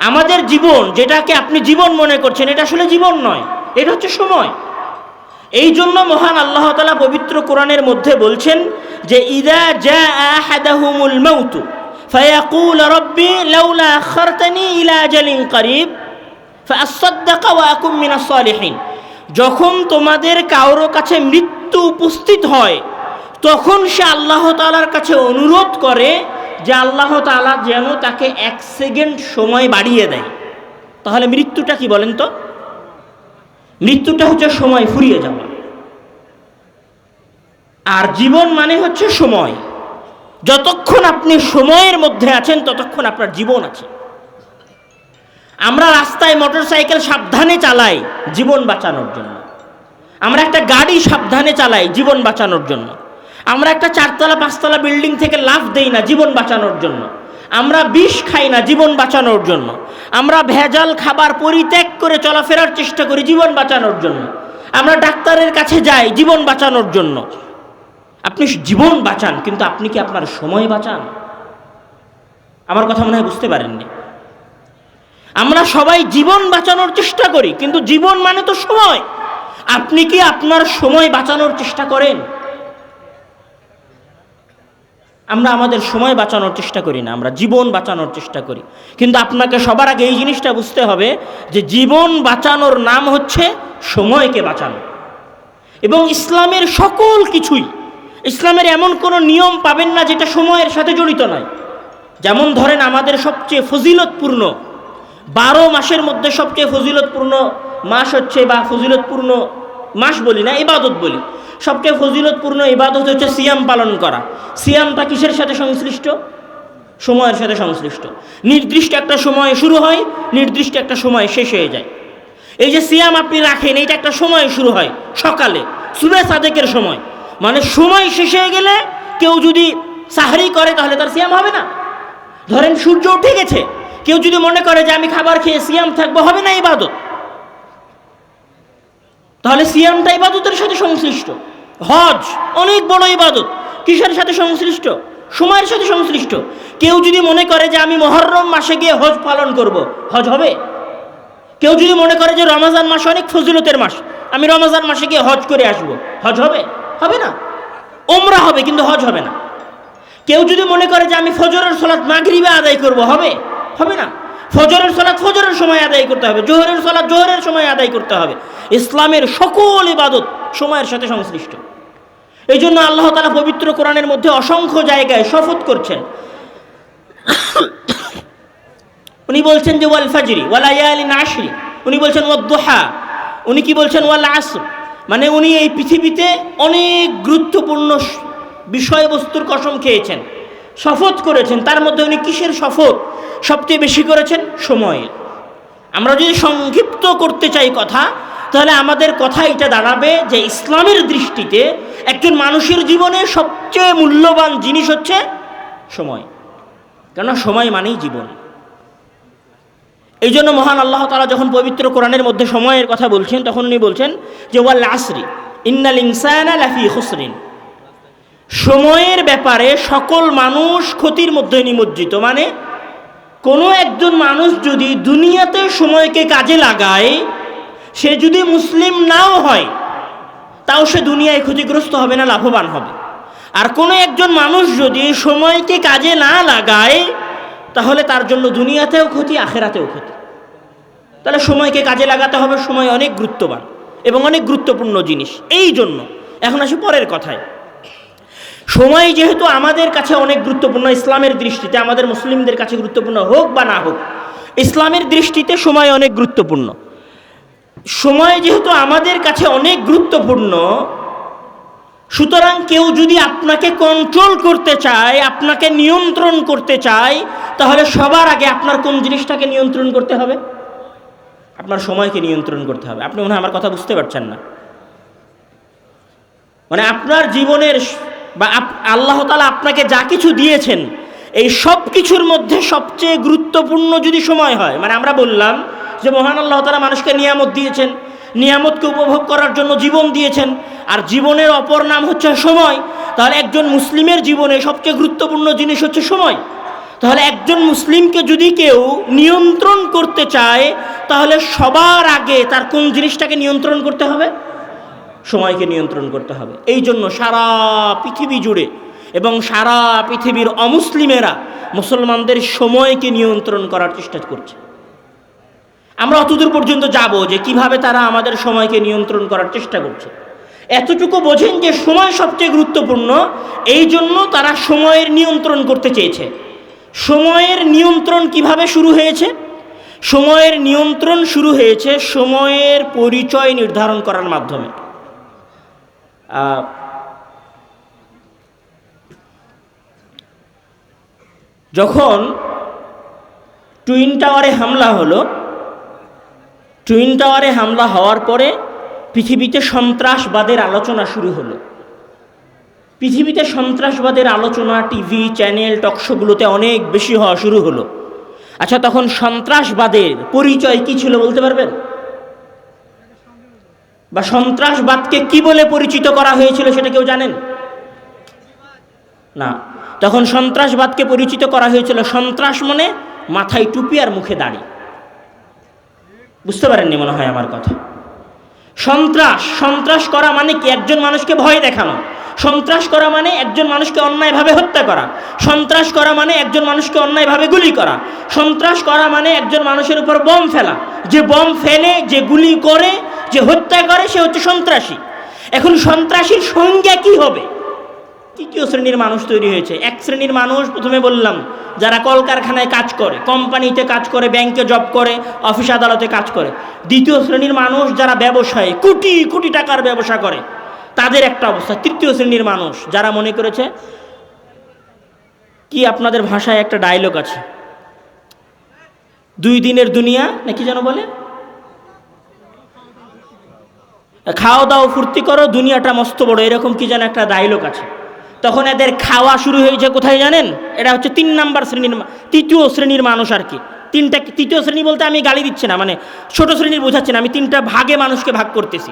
আমাদের জীবন, যেটাকে আপনি জীবন মনে করছেন, এটা আসলে জীবন নয়, এটা হচ্ছে সময়। এই জন্য মহান আল্লাহ তাআলা পবিত্র কোরআনের মধ্যে বলছেন যে ইযা জাআ আহাদাহুমুল মাউতু ফায়াকুল রাব্বি লাউলা আখারতানি ইলা আজালিন করিব ফাআসাদদাকা ওয়া আকুম মিনাস সালিহিন। যখন তোমাদের কারো কাছে মৃত্যু উপস্থিত হয় তখন সে আল্লাহ তাআলার কাছে অনুরোধ করে যে আল্লাহ তাআলা যেন তাকে 1 সেকেন্ড সময় বাড়িয়ে দেয়। তাহলে মৃত্যুটা কি বলেন তো? মৃত্যুটা হচ্ছে সময় ফুরিয়ে যাওয়া, আর জীবন মানে হচ্ছে সময়। যতক্ষণ আপনি সময়ের মধ্যে আছেন ততক্ষণ আপনার জীবন আছে। আমরা রাস্তায় মোটরসাইকেল সাবধানে চালাই জীবন বাঁচানোর জন্য, আমরা একটা গাড়ি সাবধানে চালাই জীবন বাঁচানোর জন্য, আমরা একটা 4তলা 5তলা বিল্ডিং থেকে লাফ দেই না জীবন বাঁচানোর জন্য, আমরা বিষ খাই না জীবন বাঁচানোর জন্য, আমরা ভেজাল খাবার পরিত্যাগ করে চলাফেরার চেষ্টা করি জীবন বাঁচানোর জন্য, আমরা ডাক্তারের কাছে যাই জীবন বাঁচানোর জন্য। আপনি জীবন বাঁচান, কিন্তু আপনি কি আপনার সময় বাঁচান? আমার কথা মনে হয় বুঝতে পারেননি। আমরা সবাই জীবন বাঁচানোর চেষ্টা করি, কিন্তু জীবন মানে তো সময়। আপনি কি আপনার সময় বাঁচানোর চেষ্টা করেন? আমরা আমাদের সময় বাঁচানোর চেষ্টা করি না, আমরা জীবন বাঁচানোর চেষ্টা করি। কিন্তু আপনাকে সবার আগে এই জিনিসটা বুঝতে হবে যে জীবন বাঁচানোর নাম হচ্ছে সময়কে বাঁচানো। এবং ইসলামের সকল কিছুই, ইসলামের এমন কোনো নিয়ম পাবেন না যেটা সময়ের সাথে জড়িত নয়। যেমন ধরেন আমাদের সবচেয়ে ফজিলতপূর্ণ 12 মাসের মধ্যে সবচেয়ে ফজিলতপূর্ণ মাস হচ্ছে, বা ফজিলতপূর্ণ মাস বলি না, ইবাদত বলি, সবচেয়ে ফজিলতপূর্ণ ইবাদত হচ্ছে সিয়াম পালন করা। সিয়ামটা কিসের সাথে সংশ্লিষ্ট? সময়ের সাথে সংশ্লিষ্ট। নির্দিষ্ট একটা সময় শুরু হয়, নির্দিষ্ট একটা সময় শেষ হয়ে যায়। এই যে সিয়াম আপনি রাখেন, এইটা একটা সময় শুরু হয় সকালে সুবহে সাদেকের সময়, মানে সময় শেষ হয়ে গেলে কেউ যদি সাহরি করে তাহলে তার সিয়াম হবে না। ধরেন সূর্য উঠে গেছে, কেউ যদি মনে করে যে আমি খাবার খেয়ে সিয়াম থাকবো, হবে না ইবাদত। তাহলে সিয়ামটা ইবাদতের সাথে সংশ্লিষ্ট। হজ অনেক বড় ইবাদত, কিসের সাথে সংশ্লিষ্ট? সময়ের সাথে সংশ্লিষ্ট। কেউ যদি মনে করে যে আমি মুহররম মাসে গিয়ে হজ পালন করব, হজ হবে। কেউ যদি মনে করে যে রমজান মাস অনেক ফজিলতের মাস, আমি রমজান মাসে গিয়ে হজ করে আসব, হজ হবে? হবে না। উমরা হবে কিন্তু হজ হবে না। কেউ যদি মনে করে যে আমি ফজরের সালাত মাগরিবে আদায় করব, হবে? হবে না। ফজরের সালাত ফজরের সময় আদায় করতে হবে, জোহরের সালাত জোহরের সময় আদায় করতে হবে। ইসলামের সকল ইবাদত সময়ের সাথে সংশ্লিষ্ট। এই জন্য আল্লাহ তাআলা পবিত্র কোরআনের মধ্যে অসংখ্য জায়গায় শপথ করছেন। উনি বলছেন যে ওয়াল ফাজরি ওয়া লায়ালিন আশরি, উনি বলছেন ওয়াদ-দুহা, উনি কি বলছেন ওয়াল আসর। মানে উনি এই পৃথিবীতে অনেক গুরুত্বপূর্ণ বিষয়বস্তুর কসম খেয়েছেন, শপথ করেছেন। তার মধ্যে উনি কিসের শপথ সবচেয়ে বেশি করেছেন? সময়ের। আমরা যদি সংক্ষিপ্ত করতে চাই কথা, তাহলে আমাদের কথা এটা দাঁড়াবে যে ইসলামের দৃষ্টিতে একজন মানুষের জীবনে সবচেয়ে মূল্যবান জিনিস হচ্ছে সময়, কেননা সময় মানেই জীবন। এই জন্য মহান আল্লাহ তাআলা যখন পবিত্র কোরআনের মধ্যে সময়ের কথা বলছেন তখন উনি বলছেন যে ওয়াল আসরি ইন্নাল ইনসানা লাফি খুসরিন, সময়ের ব্যাপারে সকল মানুষ ক্ষতির মধ্যে নিমজ্জিত। মানে কোনো একজন মানুষ যদি দুনিয়াতে সময়কে কাজে লাগায়, সে যদি মুসলিম নাও হয় তাও সে দুনিয়ায় ক্ষতিগ্রস্ত হবে না, লাভবান হবে। আর কোনো একজন মানুষ যদি সময়কে কাজে না লাগায় তাহলে তার জন্য দুনিয়াতেও ক্ষতি, আখেরাতেও ক্ষতি। তাহলে সময়কে কাজে লাগাতে হবে। সময় অনেক গুরুত্ববান এবং অনেক গুরুত্বপূর্ণ জিনিস। এই জন্য এখন আসি পরের কথায়। সময় যেহেতু আমাদের কাছে অনেক গুরুত্বপূর্ণ, ইসলামের দৃষ্টিতে, আমাদের মুসলিমদের কাছে গুরুত্বপূর্ণ হোক বা না হোক, ইসলামের দৃষ্টিতে সময় অনেক গুরুত্বপূর্ণ। সময় যেহেতু আমাদের কাছে অনেক গুরুত্বপূর্ণ, সুতরাং কেউ যদি আপনাকে কন্ট্রোল করতে চায়, আপনাকে নিয়ন্ত্রণ করতে চায়, তাহলে সবার আগে আপনার কোন জিনিসটাকে নিয়ন্ত্রণ করতে হবে? আপনার সময়কে নিয়ন্ত্রণ করতে হবে। আপনি মনে হয় আমার কথা বুঝতে পারছেন না। মানে আপনার জীবনের বা আল্লাহ তাআলা আপনাকে যা কিছু দিয়েছেন, এই সব কিছুর মধ্যে সবচেয়ে গুরুত্বপূর্ণ যদি সময় হয়, মানে আমরা বললাম যে মহান আল্লাহ তাআলা মানুষকে নিয়ামত দিয়েছেন, নিয়ামতকে উপভোগ করার জন্য জীবন দিয়েছেন, আর জীবনের অপর নাম হচ্ছে সময়। তাহলে একজন মুসলিমের জীবনে সবচেয়ে গুরুত্বপূর্ণ জিনিস হচ্ছে সময়। তাহলে একজন মুসলিমকে যদি কেউ নিয়ন্ত্রণ করতে চায়, তাহলে সবার আগে তার কোন জিনিসটাকে নিয়ন্ত্রণ করতে হবে? সময়কে নিয়ন্ত্রণ করতে হবে। এই জন্য সারা পৃথিবী জুড়ে এবং সারা পৃথিবীর অমুসলিমেরা মুসলমানদের সময়কে নিয়ন্ত্রণ করার চেষ্টা করছে। আমরা অতদূর পর্যন্ত যাব যে কিভাবে তারা আমাদের সময়কে নিয়ন্ত্রণ করার চেষ্টা করছে। এতটুকু বোঝেন যে সময় সবচেয়ে গুরুত্বপূর্ণ, এই জন্য তারা সময়ের নিয়ন্ত্রণ করতে চেয়েছে। সময়ের নিয়ন্ত্রণ কিভাবে শুরু হয়েছে? সময়ের নিয়ন্ত্রণ শুরু হয়েছে সময়ের পরিচয় নির্ধারণ করার মাধ্যমে। যখন টুইন টাওয়ারে হামলা হলো, টুইন টাওয়ারে হামলা হওয়ার পরে পৃথিবীতে সন্ত্রাসবাদের আলোচনা শুরু হলো। পৃথিবীতে সন্ত্রাসবাদের আলোচনা টিভি চ্যানেল টকশোগুলোতে অনেক বেশি হওয়া শুরু হলো। আচ্ছা, তখন সন্ত্রাসবাদের পরিচয় কি ছিল বলতে পারবেন? বা সন্ত্রাসবাদকে কি বলে পরিচিত করা হয়েছিল সেটা কেউ জানেন? না। তখন সন্ত্রাসবাদকে পরিচিত করা হয়েছিল, সন্ত্রাস মানে মাথায় টুপি আর মুখে দাড়ি। বুঝতে পারেননি মনে হয় আমার কথা। সন্ত্রাস করা মানে কি? একজন মানুষকে ভয় দেখানো। সন্ত্রাস করা মানে একজন মানুষকে অন্যায়ভাবে হত্যা করা। সন্ত্রাস করা মানে একজন মানুষকে অন্যায়ভাবে গুলি করা। সন্ত্রাস করা মানে একজন মানুষের উপর বম ফেলা। যে বম ফেলে, যে গুলি করে, যে হত্যা করে, সে হচ্ছে সন্ত্রাসী। এখন সন্ত্রাসীর সংজ্ঞা কি হবে? তৃতীয় শ্রেণীর মানুষ তৈরি হয়েছে। এক শ্রেণীর মানুষ প্রথমে বললাম যারা কলকারখানায় কাজ করে, কোম্পানিতে কাজ করে, ব্যাংকে জব করে, অফিস আদালতে কাজ করে। দ্বিতীয় শ্রেণীর মানুষ যারা ব্যবসায়ী, কোটি কোটি টাকার ব্যবসা করে, তাদের একটা অবস্থা। তৃতীয় শ্রেণীর মানুষ যারা মনে করেছে, কি আপনাদের ভাষায় একটা ডায়লগ আছে, 2 দিনের দুনিয়া নাকি যেন বলে, খাওয়া দাও ফুর্তি করো, দুনিয়াটা মস্ত বড়, এরকম কি যেন একটা ডায়লগ আছে। তখন এদের খাওয়া শুরু হয়েছে কোথায় জানেন? এটা হচ্ছে 3 নাম্বার শ্রেণীর, তৃতীয় শ্রেণীর মানুষ আর কি। তৃতীয় শ্রেণী বলতে আমি গালি দিচ্ছি না, মানে ছোট শ্রেণীর বোঝাচ্ছি না, আমি 3টা ভাগে মানুষকে ভাগ করতেছি।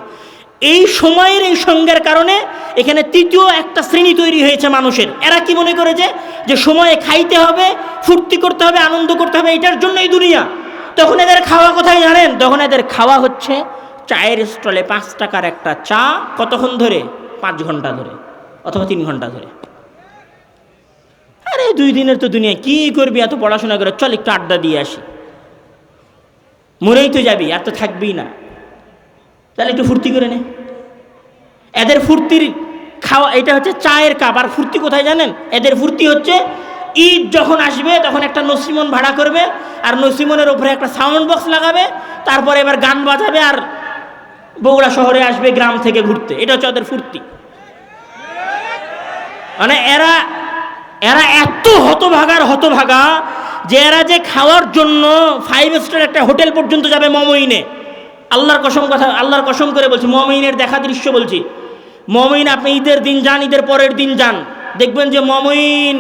এই সময়ের এই সংজ্ঞার কারণে এখানে তৃতীয় একটা শ্রেণী তৈরি হয়েছে মানুষের। এরা কি মনে করেছে যে সময়ে খাইতে হবে, ফুর্তি করতে হবে, আনন্দ করতে হবে, এটার জন্যই দুনিয়া। তখন এদের খাওয়া কোথায় জানেন? তখন এদের খাওয়া হচ্ছে চায়ের স্টলে 5 টাকার একটা চা, কতক্ষণ ধরে? 5 ঘন্টা ধরে অথবা 3 ঘন্টা ধরে। আরে 2 দিনের তো দুনিয়া, কি করবি এত পড়াশোনা করে, চল একটু আড্ডা দিয়ে আসি, মরেই তো যাবি, আর তো থাকবেই না, তাহলে একটু ফুর্তি করে নে। এদের ফুর্তির খাওয়া এটা হচ্ছে চায়ের কাপ। আর ফুর্তি কোথায় জানেন? এদের ফুর্তি হচ্ছে ঈদ যখন আসবে তখন একটা নসিমন ভাড়া করবে, আর নসিমনের উপরে একটা সাউন্ড বক্স লাগাবে, তারপরে এবার গান বাজাবে, আর বগুড়া শহরে আসবে গ্রাম থেকে ঘুরতে। এটা হচ্ছে ওদের ফুর্তি। মানে এরা এত হতভাগা যে এরা যে খাওয়ার জন্য 5 স্টার একটা হোটেল পর্যন্ত যাবে মমইনে। আল্লাহর কসম করে বলছি, মমইনের দেখা দৃশ্য বলছি। মমইন আপনি ঈদের দিন যান, ঈদের পরের দিন যান, দেখবেন যে মমইন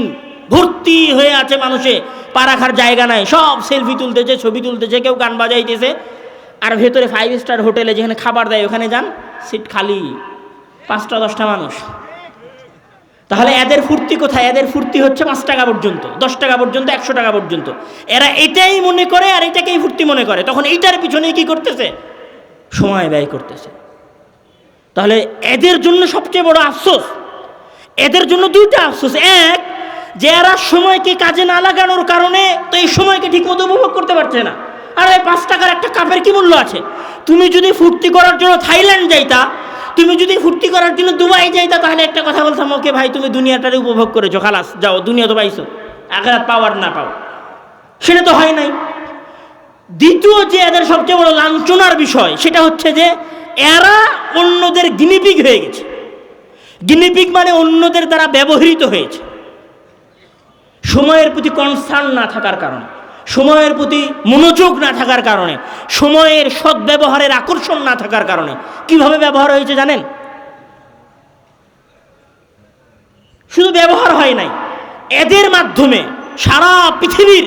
ভর্তি হয়ে আছে মানুষে, পা রাখার জায়গা নাই, সব সেলফি তুলতেছে, ছবি তুলতেছে, কেউ গান বাজাইতেছে। আর ভেতরে 5 স্টার হোটেলে যেখানে খাবার দেয় ওখানে যান, সিট খালি, 5টা 10টা মানুষ। তাহলে এদের ফুর্তি কোথায়? এদের ফুর্তি হচ্ছে 5 টাকা পর্যন্ত, 10 টাকা পর্যন্ত, 100 টাকা পর্যন্ত। এরা এটাই মনে করে আর এটাকেই ফুর্তি মনে করে, তখন এইটার পিছনে কি করতেছে? সময় ব্যয় করতেছে। তাহলে এদের জন্য সবচেয়ে বড় আফসোস, এদের জন্য দুইটা আফসোস। এক, যে এরা সময়কে কাজে না লাগানোর কারণে তো এই সময়কে ঠিকমতো উপভোগ করতে পারছে না। আর এই 5 টাকার একটা কাপের কি মূল্য আছে? তুমি যদি ফুর্তি করার জন্য থাইল্যান্ড যাইতা, তুমি যদি ফুর্তি করার জন্য দুবাই যাইতা, তাহলে একটা কথা বলতাম, ওকে ভাই তুমি দুনিয়াটারে উপভোগ করেছো, খালাস, যাও, দুনিয়া তো পাইছো, আখিরাত পাও আর না পাও। সেটা তো হয় নাই। দ্বিতীয় যে এদের সবচেয়ে বড় লাঞ্ছনার বিষয়, সেটা হচ্ছে যে এরা অন্যদের গিনিপিগ হয়ে গেছে। গিনিপিগ মানে অন্যদের দ্বারা ব্যবহৃত হয়েছে। সময়ের প্রতি কনসার্ন না থাকার কারণে, সময়ের প্রতি মনোযোগ না থাকার কারণে, সময়ের সদ্ব্যবহারের আকর্ষণ না থাকার কারণে কিভাবে ব্যবহার হয়েছে জানেন? শুধু ব্যবহার হয় নাই, এদের মাধ্যমে সারা পৃথিবীর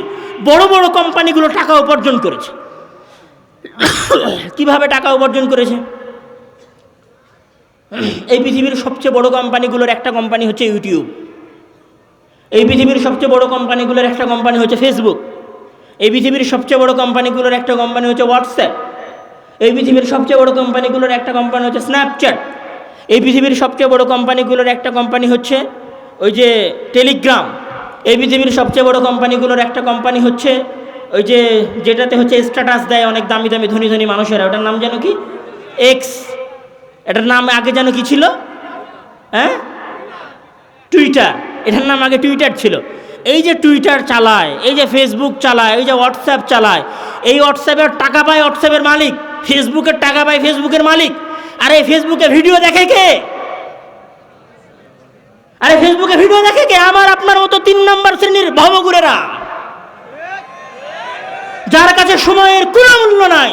বড় বড় কোম্পানিগুলো টাকা উপার্জন করেছে। কিভাবে টাকা উপার্জন করেছে? এই পৃথিবীর সবচেয়ে বড় কোম্পানিগুলোর একটা কোম্পানি হচ্ছে ইউটিউব। এই পৃথিবীর সবচেয়ে বড় কোম্পানিগুলোর একটা কোম্পানি হচ্ছে ফেসবুক। এই পৃথিবীর সবচেয়ে বড় কোম্পানিগুলোর একটা কোম্পানি হচ্ছে হোয়াটসঅ্যাপ। এই পৃথিবীর সবচেয়ে বড় কোম্পানিগুলোর একটা কোম্পানি হচ্ছে স্ন্যাপচ্যাট। এই পৃথিবীর সবচেয়ে বড় কোম্পানিগুলোর একটা কোম্পানি হচ্ছে ওই যে টেলিগ্রাম। এই পৃথিবীর সবচেয়ে বড় কোম্পানিগুলোর একটা কোম্পানি হচ্ছে ওই যে যেটাতে হচ্ছে স্ট্যাটাস দেয় অনেক দামি দামি ধনী ধনী মানুষেরা, ওটার নাম যেন কি? এক্স। এটার নাম আগে যেন কি ছিল? হ্যাঁ, টুইটার। এটার নাম আগে টুইটার ছিল। এই যে টুইটার চালায়, এই যে ফেসবুক চালায়, এই যে হোয়াটসঅ্যাপ চালায়, এই হোয়াটসঅ্যাপের টাকা পায় হোয়াটসঅ্যাপের মালিক, ফেসবুকের টাকা পায় ফেসবুকের মালিক। আর এই ফেসবুকে ভিডিও দেখে কে? আরে ফেসবুকে ভিডিও দেখে কে? আমার আপনার মতো 3 নম্বর শ্রেণীর ভবঘুরেরা, যার কাছে সময়ের কোনো মূল্য নাই।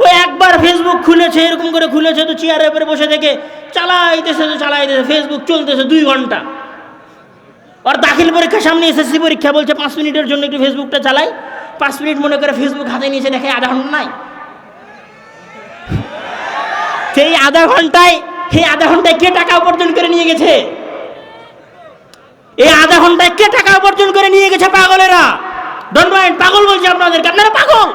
ওই একবার ফেসবুক খুলেছে, এরকম করে খুলেছে তো চেয়ারের উপরে বসে থেকে চালাইতেছে তো চালাইতেছে, ফেসবুক চলতেছে 2 ঘন্টা। আর দাখিল পরীক্ষার সামনে এসএসসি পরীক্ষা, বলছে 5 মিনিটের জন্য একটু ফেসবুকটা চালাই। 5 মিনিট মনে করে ফেসবুক হাতে নিয়েছে, দেখে আধা ঘন্টা নাই। সেই আধা ঘন্টায় কে টাকা উপার্জন করে নিয়ে গেছে? এই আধা ঘন্টায় কে টাকা উপার্জন করে নিয়ে গেছে? পাগলেরা। ডোন্ট মাইন্ড, পাগল বলছে আপনাদেরকে। আপনারা পাগল,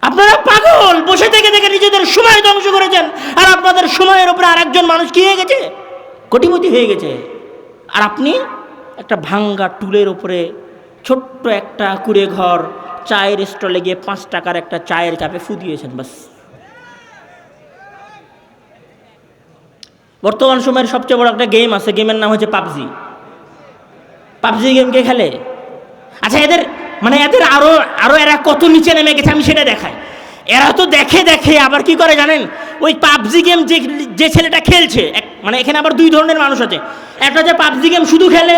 আপনারা পাগল। বসে থেকে থেকে নিজেদের সময় ধ্বংস করেছেন। আর আপনাদের সময়ের উপরে আরেকজন মানুষ কি হয়ে গেছে? কোটিপতি হয়ে গেছে। আর আপনি একটা ভাঙ্গা টুলের উপরে ছোট্ট একটা কুড়ে ঘর, চায়ের স্টলে গিয়ে 5 টাকার একটা চায়ের কাপে ফু দিয়েছেন, বাস। বর্তমান সময়ের সবচেয়ে বড় একটা গেম আছে, গেমের নাম হচ্ছে পাবজি। পাবজি গেম কে খেলে? আচ্ছা, এদের আরো এরা কত নিচে নেমে গেছে আমি সেটা দেখাই। এরা তো দেখে দেখে আবার কি করে জানেন? ওই পাবজি গেম যে ছেলেটা খেলছে, মানে এখানে আবার 2 ধরনের মানুষ আছে। একটা হচ্ছে পাবজি গেম শুধু খেলে,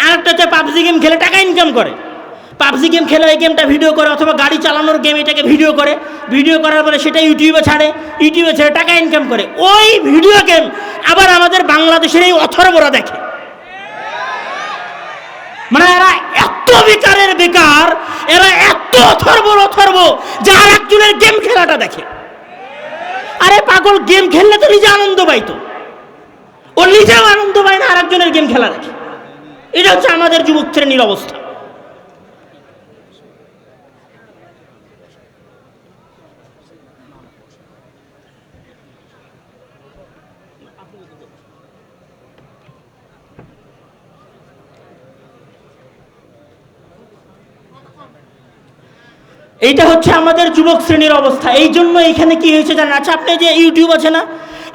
আর একটা হচ্ছে পাবজি গেম খেলে টাকা ইনকাম করে। পাবজি গেম খেলে ওই গেমটা ভিডিও করে, অথবা গাড়ি চালানোর গেম এটাকে ভিডিও করে, ভিডিও করার পরে সেটা ইউটিউবে ছাড়ে, ইউটিউবে ছেড়ে টাকা ইনকাম করে। ওই ভিডিও গেম আবার আমাদের বাংলাদেশের এই অথর্বরা দেখে। মানে এরা এত বেকারের বেকার, এরা এত অথর্ব যে আর একজনের গেম খেলাটা দেখে। আরে পাগল, গেম খেললে তো নিজে আনন্দ পাইতো, ও নিজেও আনন্দ পায় না, আর একজনের গেম খেলা দেখে। এটা হচ্ছে আমাদের যুবক শ্রেণীর অবস্থা। এইটা হচ্ছে আমাদের যুবক শ্রেণীর অবস্থা। এই জন্য এখানে কি হয়েছে জানেন? আচ্ছা, আপনি যে ইউটিউব আছে না,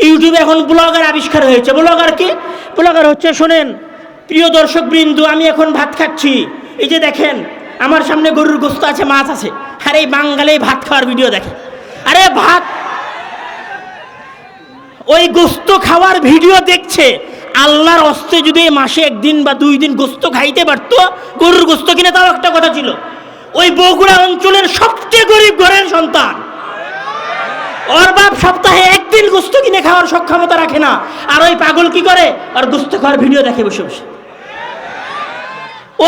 ইউটিউবে এখন ব্লগার আবিষ্কার হয়েছে। ব্লগার কি? ব্লগার হচ্ছে, শোনেন প্রিয় দর্শক বৃন্দু, আমি এখন ভাত খাচ্ছি, এই যে দেখেন আমার সামনে গরুর গোস্ত আছে, মাছ আছে। আর এই বাঙালি ভাত খাওয়ার ভিডিও দেখে। আরে ভাত, ওই গোস্ত খাওয়ার ভিডিও দেখছে। আল্লাহর হস্তে যদি মাসে 1 দিন বা 2 দিন গোস্ত খাইতে পারতো, গরুর গোস্ত কিনে, তাও একটা কথা ছিল। ওই বগুড়া অঞ্চলের সবচেয়ে গরিব ঘরের সন্তান, ওর বাপ সপ্তাহে 1 দিন গোস্ত কিনে খাওয়ার সক্ষমতা রাখে না। আর ওই পাগল কি করে? আর গোস্ত খাওয়ার ভিডিও দেখে বসে বসে। ও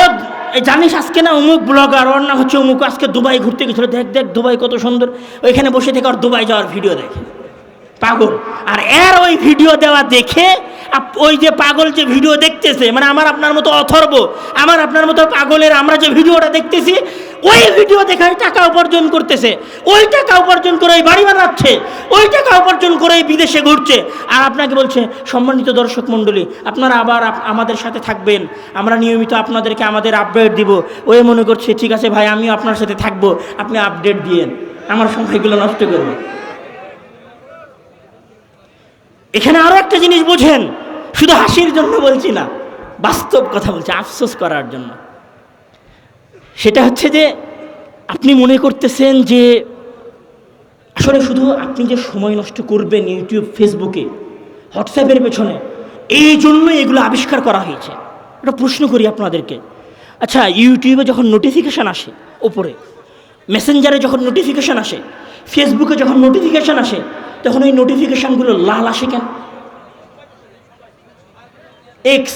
জানিস আজকে না অমুক ব্লগার, ওর নাম হচ্ছে অমুক, আজকে দুবাই ঘুরতে গেছিল, দেখ দেখ দুবাই কত সুন্দর। ওইখানে বসে থেকে আর দুবাই যাওয়ার ভিডিও দেখে, পাগল। আর এর ওই ভিডিও দেওয়া দেখে ওই যে পাগল যে ভিডিও দেখতেছে, মানে আমার আপনার মতো অথর্ব, আমার আপনার মতো পাগলের আমরা যে ভিডিওটা দেখতেছি, ওই ভিডিও দেখায় টাকা উপার্জন করতেছে, ওই টাকা উপার্জন করে বাড়ি বানাচ্ছে, ওই টাকা উপার্জন করে বিদেশে ঘুরছে, আর আপনাকে বলছে সম্মানিত দর্শক মণ্ডলী আপনারা আবার আমাদের সাথে থাকবেন, আমরা নিয়মিত আপনাদেরকে আমাদের আপডেট দিব। ওই মনে করছে ঠিক আছে ভাই আমিও আপনার সাথে থাকবো, আপনি আপডেট দিয়েন, আমার সময়গুলো নষ্ট করবে। এখানে আরো একটা জিনিস বোঝেন, শুধু হাসির জন্য বলছি না, বাস্তব কথা বলছি, আফসোস করার জন্য। সেটা হচ্ছে যে আপনি মনে করতেছেন যে আসলে শুধু আপনি যে সময় নষ্ট করবেন ইউটিউব, ফেসবুকে, হোয়াটসঅ্যাপের পেছনে, এই জন্যই এগুলো আবিষ্কার করা হয়েছে। একটা প্রশ্ন করি আপনাদেরকে, আচ্ছা ইউটিউবে যখন নোটিফিকেশান আসে ওপরে, মেসেঞ্জারে যখন নোটিফিকেশান আসে, ফেসবুকে যখন নোটিফিকেশান আসে, তখন এই নোটিফিকেশানগুলো লাল আসে কেন? এক্স,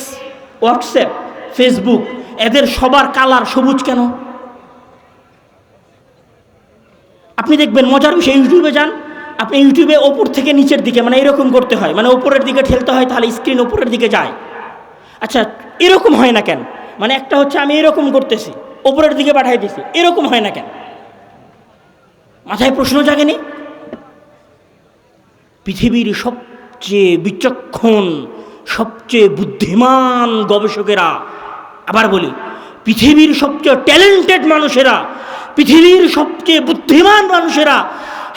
হোয়াটসঅ্যাপ, ফেসবুক, এদের সবার কালার সবুজ কেন? আপনি দেখবেন মজার বিষয়, ইউটিউবে যান আপনি, ইউটিউবে ওপর থেকে নিচের দিকে মানে এরকম করতে হয়, মানে ওপরের দিকে ঠেলতে হয়, তাহলে স্ক্রিন ওপরের দিকে যায়। আচ্ছা এরকম হয় না কেন? মানে একটা হচ্ছে আমি এরকম করতেছি, ওপরের দিকে পাঠাই দিছি, এরকম হয় না কেন? মাথায় প্রশ্ন জাগেনি? পৃথিবীর সবচেয়ে বিচক্ষণ, সবচেয়ে বুদ্ধিমান গবেষকেরা, আবার বলি পৃথিবীর সবচেয়ে ট্যালেন্টেড মানুষেরা, পৃথিবীর সবচেয়ে বুদ্ধিমান মানুষেরা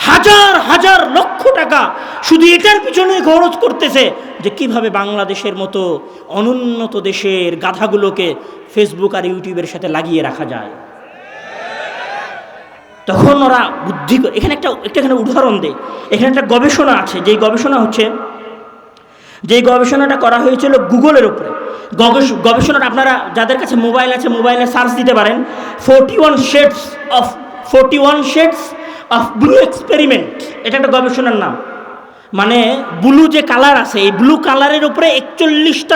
হাজার হাজার লক্ষ টাকা শুধু এটার পিছনে খরচ করতেছে যে কিভাবে বাংলাদেশের মতো অনুন্নত দেশের গাধাগুলোকে ফেসবুক আর ইউটিউবের সাথে লাগিয়ে রাখা যায়। তখন ওরা বুদ্ধি করে, এখানে একটা উদাহরণ দেয়, এখানে একটা গবেষণা আছে, যেই গবেষণা হচ্ছে, যেই গবেষণাটা করা হয়েছিল গুগলের উপরে। গবেষণাটা আপনারা যাদের কাছে মোবাইল আছে, মোবাইলে সার্চ দিতে পারেন 41 shades of blue experiment, এটা একটা গবেষণার নাম। মানে ব্লু যে কালার আছে, এই ব্লু কালারের উপরে 41টা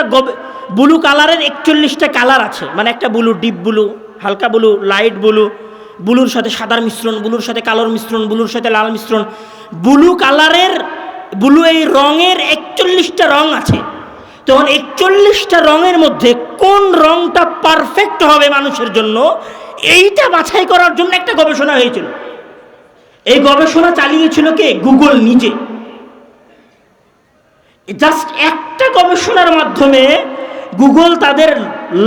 ব্লু কালারের 41টা কালার আছে। মানে একটা ব্লু, ডিপ ব্লু, হালকা ব্লু, লাইট ব্লু, ব্লুর সাথে সাদার মিশ্রণ, ব্লুর সাথে কালোর মিশ্রণ, ব্লুর সাথে লাল মিশ্রণ, ব্লু কালারের, ব্লু এই রঙের 41টা রং আছে। তখন 41টা রঙের মধ্যে কোন রংটা পারফেক্ট হবে মানুষের জন্য, এইটা বাছাই করার জন্য একটা গবেষণা হয়েছিল। এই গবেষণা চালিয়েছিল কে? গুগল নিজে। জাস্ট একটা গবেষণার মাধ্যমে গুগল তাদের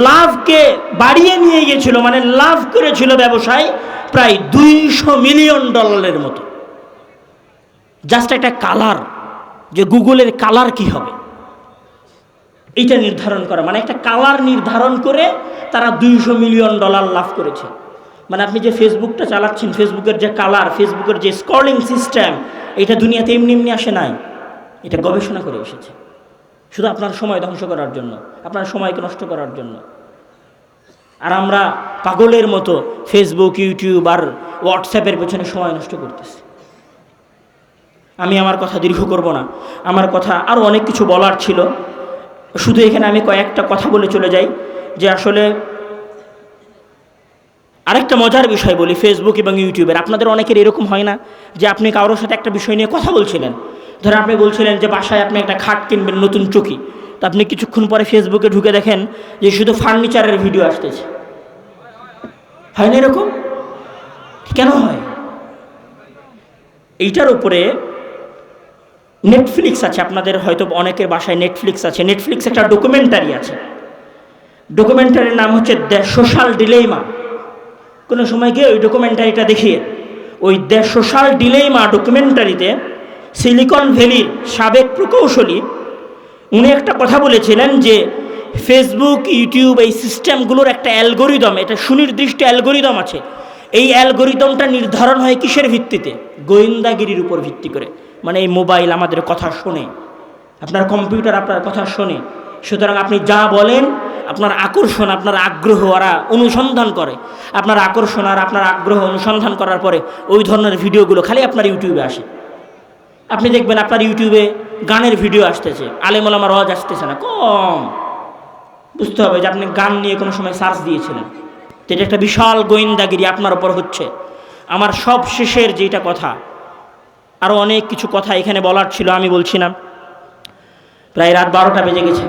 লাভকে বাড়িয়ে নিয়ে গিয়েছিল, মানে লাভ করেছিল ব্যবসায় প্রায় $200 মিলিয়ন মতো। জাস্ট একটা কালার, যে গুগলের কালার কি হবে এইটা নির্ধারণ করা, মানে একটা কালার নির্ধারণ করে তারা $200 মিলিয়ন লাভ করেছে। মানে আপনি যে ফেসবুকটা চালাচ্ছেন, ফেসবুকের যে কালার, ফেসবুকের যে স্ক্রলিং সিস্টেম, এটা দুনিয়াতে এমনি এমনি আসে নাই, এটা গবেষণা করে এসেছে, শুধু আপনার সময় ধ্বংস করার জন্য, আপনার সময়কে নষ্ট করার জন্য। আর আমরা পাগলের মতো ফেসবুক, ইউটিউব আর হোয়াটসঅ্যাপের পেছনে সময় নষ্ট করতেছি। আমি আমার কথা দীর্ঘ করব না, আমার কথা আরও অনেক কিছু বলার ছিল, শুধু এখানে আমি কয়েকটা কথা বলে চলে যাই। যে আসলে আরেকটা মজার বিষয় বলি, ফেসবুক এবং ইউটিউবের, আপনাদের অনেকের এরকম হয় না যে আপনি কারোর সাথে একটা বিষয় নিয়ে কথা বলছিলেন, ধরেন আপনি বলছিলেন যে বাসায় আপনি একটা খাট কিনবেন, নতুন চৌকি, তো আপনি কিছুক্ষণ পরে ফেসবুকে ঢুকে দেখেন যে শুধু ফার্নিচারের ভিডিও আসতেছে। হয় না এরকম? কেন হয়? এইটার উপরে নেটফ্লিক্স আছে, আপনাদের হয়তো অনেকের বাসায় নেটফ্লিক্স আছে। নেটফ্লিক্স একটা ডকুমেন্টারি আছে, ডকুমেন্টারির নাম হচ্ছে দ্য সোশ্যাল ডিলেমা। কোনো সময় গিয়ে ওই ডকুমেন্টারিটা দেখিয়ে, ওই দ্য সোশ্যাল ডিলেমা ডকুমেন্টারিতে সিলিকন ভ্যালির সাবেক প্রকৌশলী উনি একটা কথা বলেছিলেন যে ফেসবুক, ইউটিউব এই সিস্টেমগুলোর একটা অ্যালগোরিদম, এটা সুনির্দিষ্ট অ্যালগোরিদম আছে। এই অ্যালগোরিদমটা নির্ধারণ হয় কিসের ভিত্তিতে? গোয়েন্দাগিরির উপর ভিত্তি করে। মানে এই মোবাইল আমাদের কথা শোনে, আপনার কম্পিউটার আপনার কথা শোনে, সুতরাং আপনি যা বলেন আপনার আকর্ষণ, আপনার আগ্রহ ওরা অনুসন্ধান করে, আপনার আকর্ষণ আর আপনার আগ্রহ অনুসন্ধান করার পরে ওই ধরনের ভিডিওগুলো খালি আপনার ইউটিউবে আসে। আপনি দেখবেন আপনার ইউটিউবে গানের ভিডিও আসতেছে, আলেম ওলামার ওয়াজ আসতেছে না, কম। বুঝতে হবে যে আপনি গান নিয়ে কোনো সময় সার্চ দিয়েছিলেন, তো এটা একটা বিশাল গোয়েন্দাগিরি আপনার ওপর হচ্ছে। আমার সব শেষের যেটা কথা, আরও অনেক কিছু কথা এখানে বলার ছিল, আমি বলছি না। প্রায় রাত 12টা বেজে গেছে।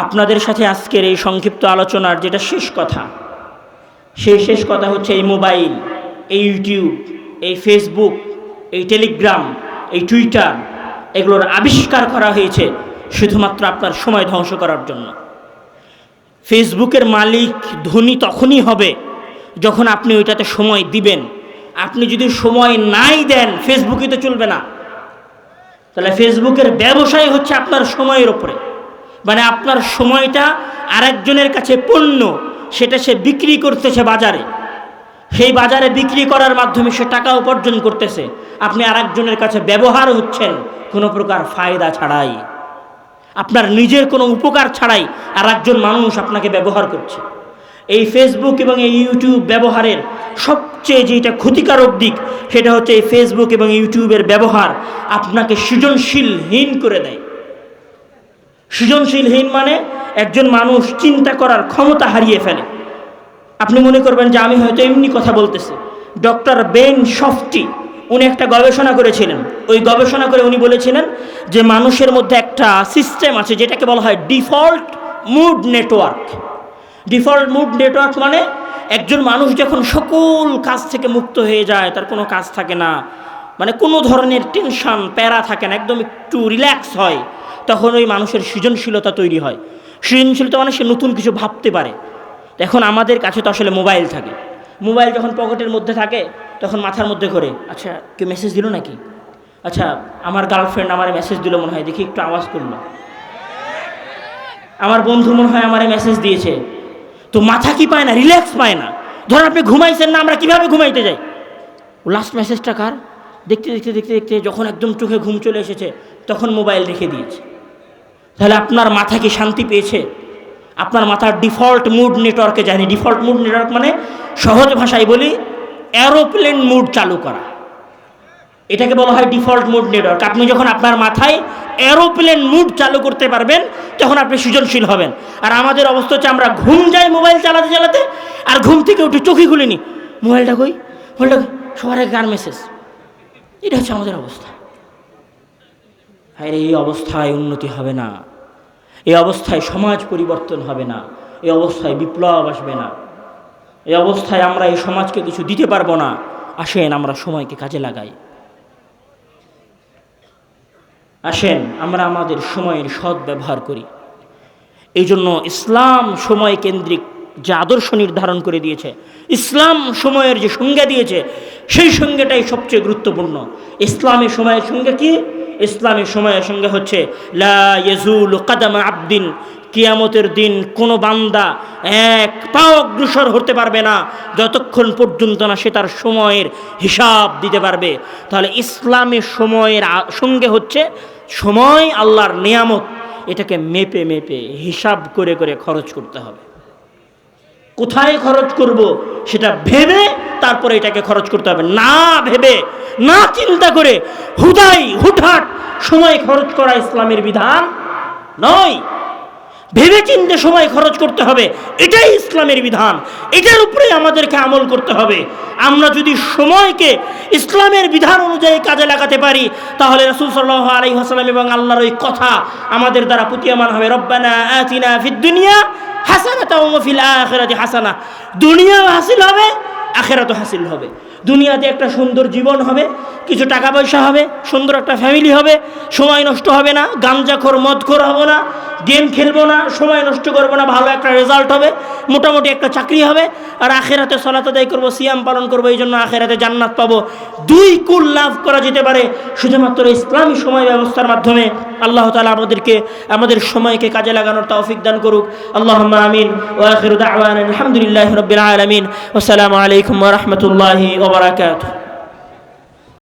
আপনাদের সাথে আজকের এই সংক্ষিপ্ত আলোচনার যেটা শেষ কথা, সেই শেষ কথা হচ্ছে এই মোবাইল, এই ইউটিউব, এই ফেসবুক, এই টেলিগ্রাম, এই টুইটার, এগুলোর আবিষ্কার করা হয়েছে শুধুমাত্র আপনার সময় ধ্বংস করার জন্য। ফেসবুকের মালিক ধনী তখনই হবে যখন আপনি ওইটাতে সময় দিবেন। আপনি যদি সময় নাই দেন, ফেসবুকই তো চলবে না। তাহলে ফেসবুকের ব্যবসায় হচ্ছে আপনার সময়ের ওপরে, মানে আপনার সময়টা আরেকজনের কাছে পণ্য, সেটা সে বিক্রি করতেছে বাজারে, সেই বাজারে বিক্রি করার মাধ্যমে সে টাকা উপার্জন করতেছে, আপনি আরেকজনের কাছে ব্যবহার হচ্ছেন কোনো প্রকার ফায়দা ছাড়াই, আপনার নিজের কোনো উপকার ছাড়াই আরেকজন মানুষ আপনাকে ব্যবহার করছে। এই ফেসবুক এবং এই ইউটিউব ব্যবহারের সবচেয়ে যেটা ক্ষতিকারক দিক, সেটা হচ্ছে এই ফেসবুক এবং ইউটিউবের ব্যবহার আপনাকে সৃজনশীলহীন করে দেয়। সৃজনশীলহীন মানে একজন মানুষ চিন্তা করার ক্ষমতা হারিয়ে ফেলে। আপনি মনে করবেন যে আমি হয়তো এমনি কথা বলতেছি। ডক্টর বেন শফটি উনি একটা গবেষণা করেছিলেন। ওই গবেষণা করে উনি বলেছিলেন যে মানুষের মধ্যে একটা সিস্টেম আছে যেটাকে বলা হয় default mode network. Default mode network মানে একজন মানুষ যখন সকল কাজ থেকে মুক্ত হয়ে যায়, তার কোনো কাজ থাকে না, মানে কোনো ধরনের টেনশন প্যারা থাকে না, একদম একটু রিল্যাক্স হয়, তখন ওই মানুষের সৃজনশীলতা তৈরি হয়। সৃজনশীলতা মানে সে নতুন কিছু ভাবতে পারে। এখন আমাদের কাছে তো আসলে মোবাইল থাকে। মোবাইল যখন পকেটের মধ্যে থাকে তখন মাথার মধ্যে করে, আচ্ছা কেউ মেসেজ দিল নাকি, আচ্ছা আমার গার্লফ্রেন্ড আমারে মেসেজ দিল মনে হয়, দেখি একটু আওয়াজ করলো, আমার বন্ধু মনে হয় আমারে মেসেজ দিয়েছে। তো মাথা কি পায় না, রিল্যাক্স পায় না। ধরেন আপনি ঘুমাইছেন না, আমরা কিভাবে ঘুমাইতে যাই, লাস্ট মেসেজটা কার, দেখতে দেখতে দেখতে দেখতে যখন একদম চোখে ঘুম চলে এসেছে তখন মোবাইল রেখে দিয়েছে। তাহলে আপনার মাথা কি শান্তি পেয়েছে? আপনার মাথার ডিফল্ট মুড নেটওয়ার্কে যায়নি। ডিফল্ট মুড নেটওয়ার্ক মানে সহজ ভাষায় বলি এরোপ্লেন মুড চালু করা, এটাকে বলা হয় ডিফল্ট মুড নেটওয়ার্ক। আপনি যখন আপনার মাথায় এরোপ্লেন মুড চালু করতে পারবেন তখন আপনি সৃজনশীল হবেন। আর আমাদের অবস্থা হচ্ছে আমরা ঘুম যাই মোবাইল চালাতে চালাতে, আর ঘুম থেকে উঠে চোখই খুলিনি, মোবাইলটা কই, মোবাইলটা সবার আগে কার মেসেজ, এটা হচ্ছে আমাদের অবস্থা। হ্যাঁ, এই অবস্থায় উন্নতি হবে না, এই অবস্থায় সমাজ পরিবর্তন হবে না, এই অবস্থায় বিপ্লব আসবে না, এই অবস্থায় আমরা এই সমাজকে কিছু দিতে পারবো না। আসেন আমরা সময়কে কাজে লাগাই, আসেন আমরা আমাদের সময়ের সৎ ব্যবহার করি। এই জন্য ইসলাম সময় কেন্দ্রিক যে আদর্শ নির্ধারণ করে দিয়েছে, ইসলাম সময়ের যে সংজ্ঞা দিয়েছে, সেই সংজ্ঞাটাই সবচেয়ে গুরুত্বপূর্ণ। ইসলামের সময়ের সংজ্ঞা কি? ইসলামের সময়ের সংজ্ঞা হচ্ছে লা ইয়াজুলু কাদামা আবদিন, কিয়ামতের দিন কোনো বান্দা এক পাও অগ্রসর হতে পারবে না যতক্ষণ পর্যন্ত না সে তার সময়ের হিসাব দিতে পারবে। তাহলে ইসলামের সময়ের সঙ্গে হচ্ছে সময় আল্লাহর নিয়ামত, এটাকে মেপে মেপে হিসাব করে করে খরচ করতে হবে। কোথায় খরচ করব সেটা ভেবে তারপরে এটাকে খরচ করতে হবে। না ভেবে না চিন্তা করে হুটহাট সময় খরচ করা ইসলামের বিধান নয়। ভেবে চিন্তে সময় খরচ করতে হবে, এটাই ইসলামের বিধান, এটার উপরে আমাদেরকে আমল করতে হবে। আমরা যদি সময়কে ইসলামের বিধান অনুযায়ী কাজে লাগাতে পারি তাহলে রাসূল সাল্লাল্লাহু আলাইহি ওয়াসাল্লাম এবং আল্লাহর ওই কথা আমাদের দ্বারা প্রতীয়মান হবে। রব্বানা আতিনা ফিদ দুনিয়া হাসানাতাও ওয়া ফিল আখিরাতি হাসানা। দুনিয়াও হাসিল হবে, আখিরাতও হাসিল হবে। দুনিয়াতে একটা সুন্দর জীবন হবে, কিছু টাকা পয়সা হবে, সুন্দর একটা ফ্যামিলি হবে, সময় নষ্ট হবে না, গাঞ্জাখোর মদখোর হব না, গেম খেলবো না, সময় নষ্ট করবো না, ভালো একটা রেজাল্ট হবে, মোটামুটি একটা চাকরি হবে। আর আখেরাতে সালাত আদায় করবো, সিয়াম পালন করবো, এই জন্য আখেরাতে জান্নাত পাবো। দুই কুল লাভ করা যেতে পারে শুধুমাত্র ইসলামী সময় ব্যবস্থার মাধ্যমে। আল্লাহ তাআলা আমাদেরকে আমাদের সময়কে কাজে লাগানোর তৌফিক দান করুক। আল্লাহুম্মা আমিন। ওয়া আখিরু দাওয়ানা আলহামদুলিল্লাহি রাব্বিল আলামিন। ওয়া আসসালামু আলাইকুম ওয়া রাহমাতুল্লাহি ওয়া বারাকাতুহু।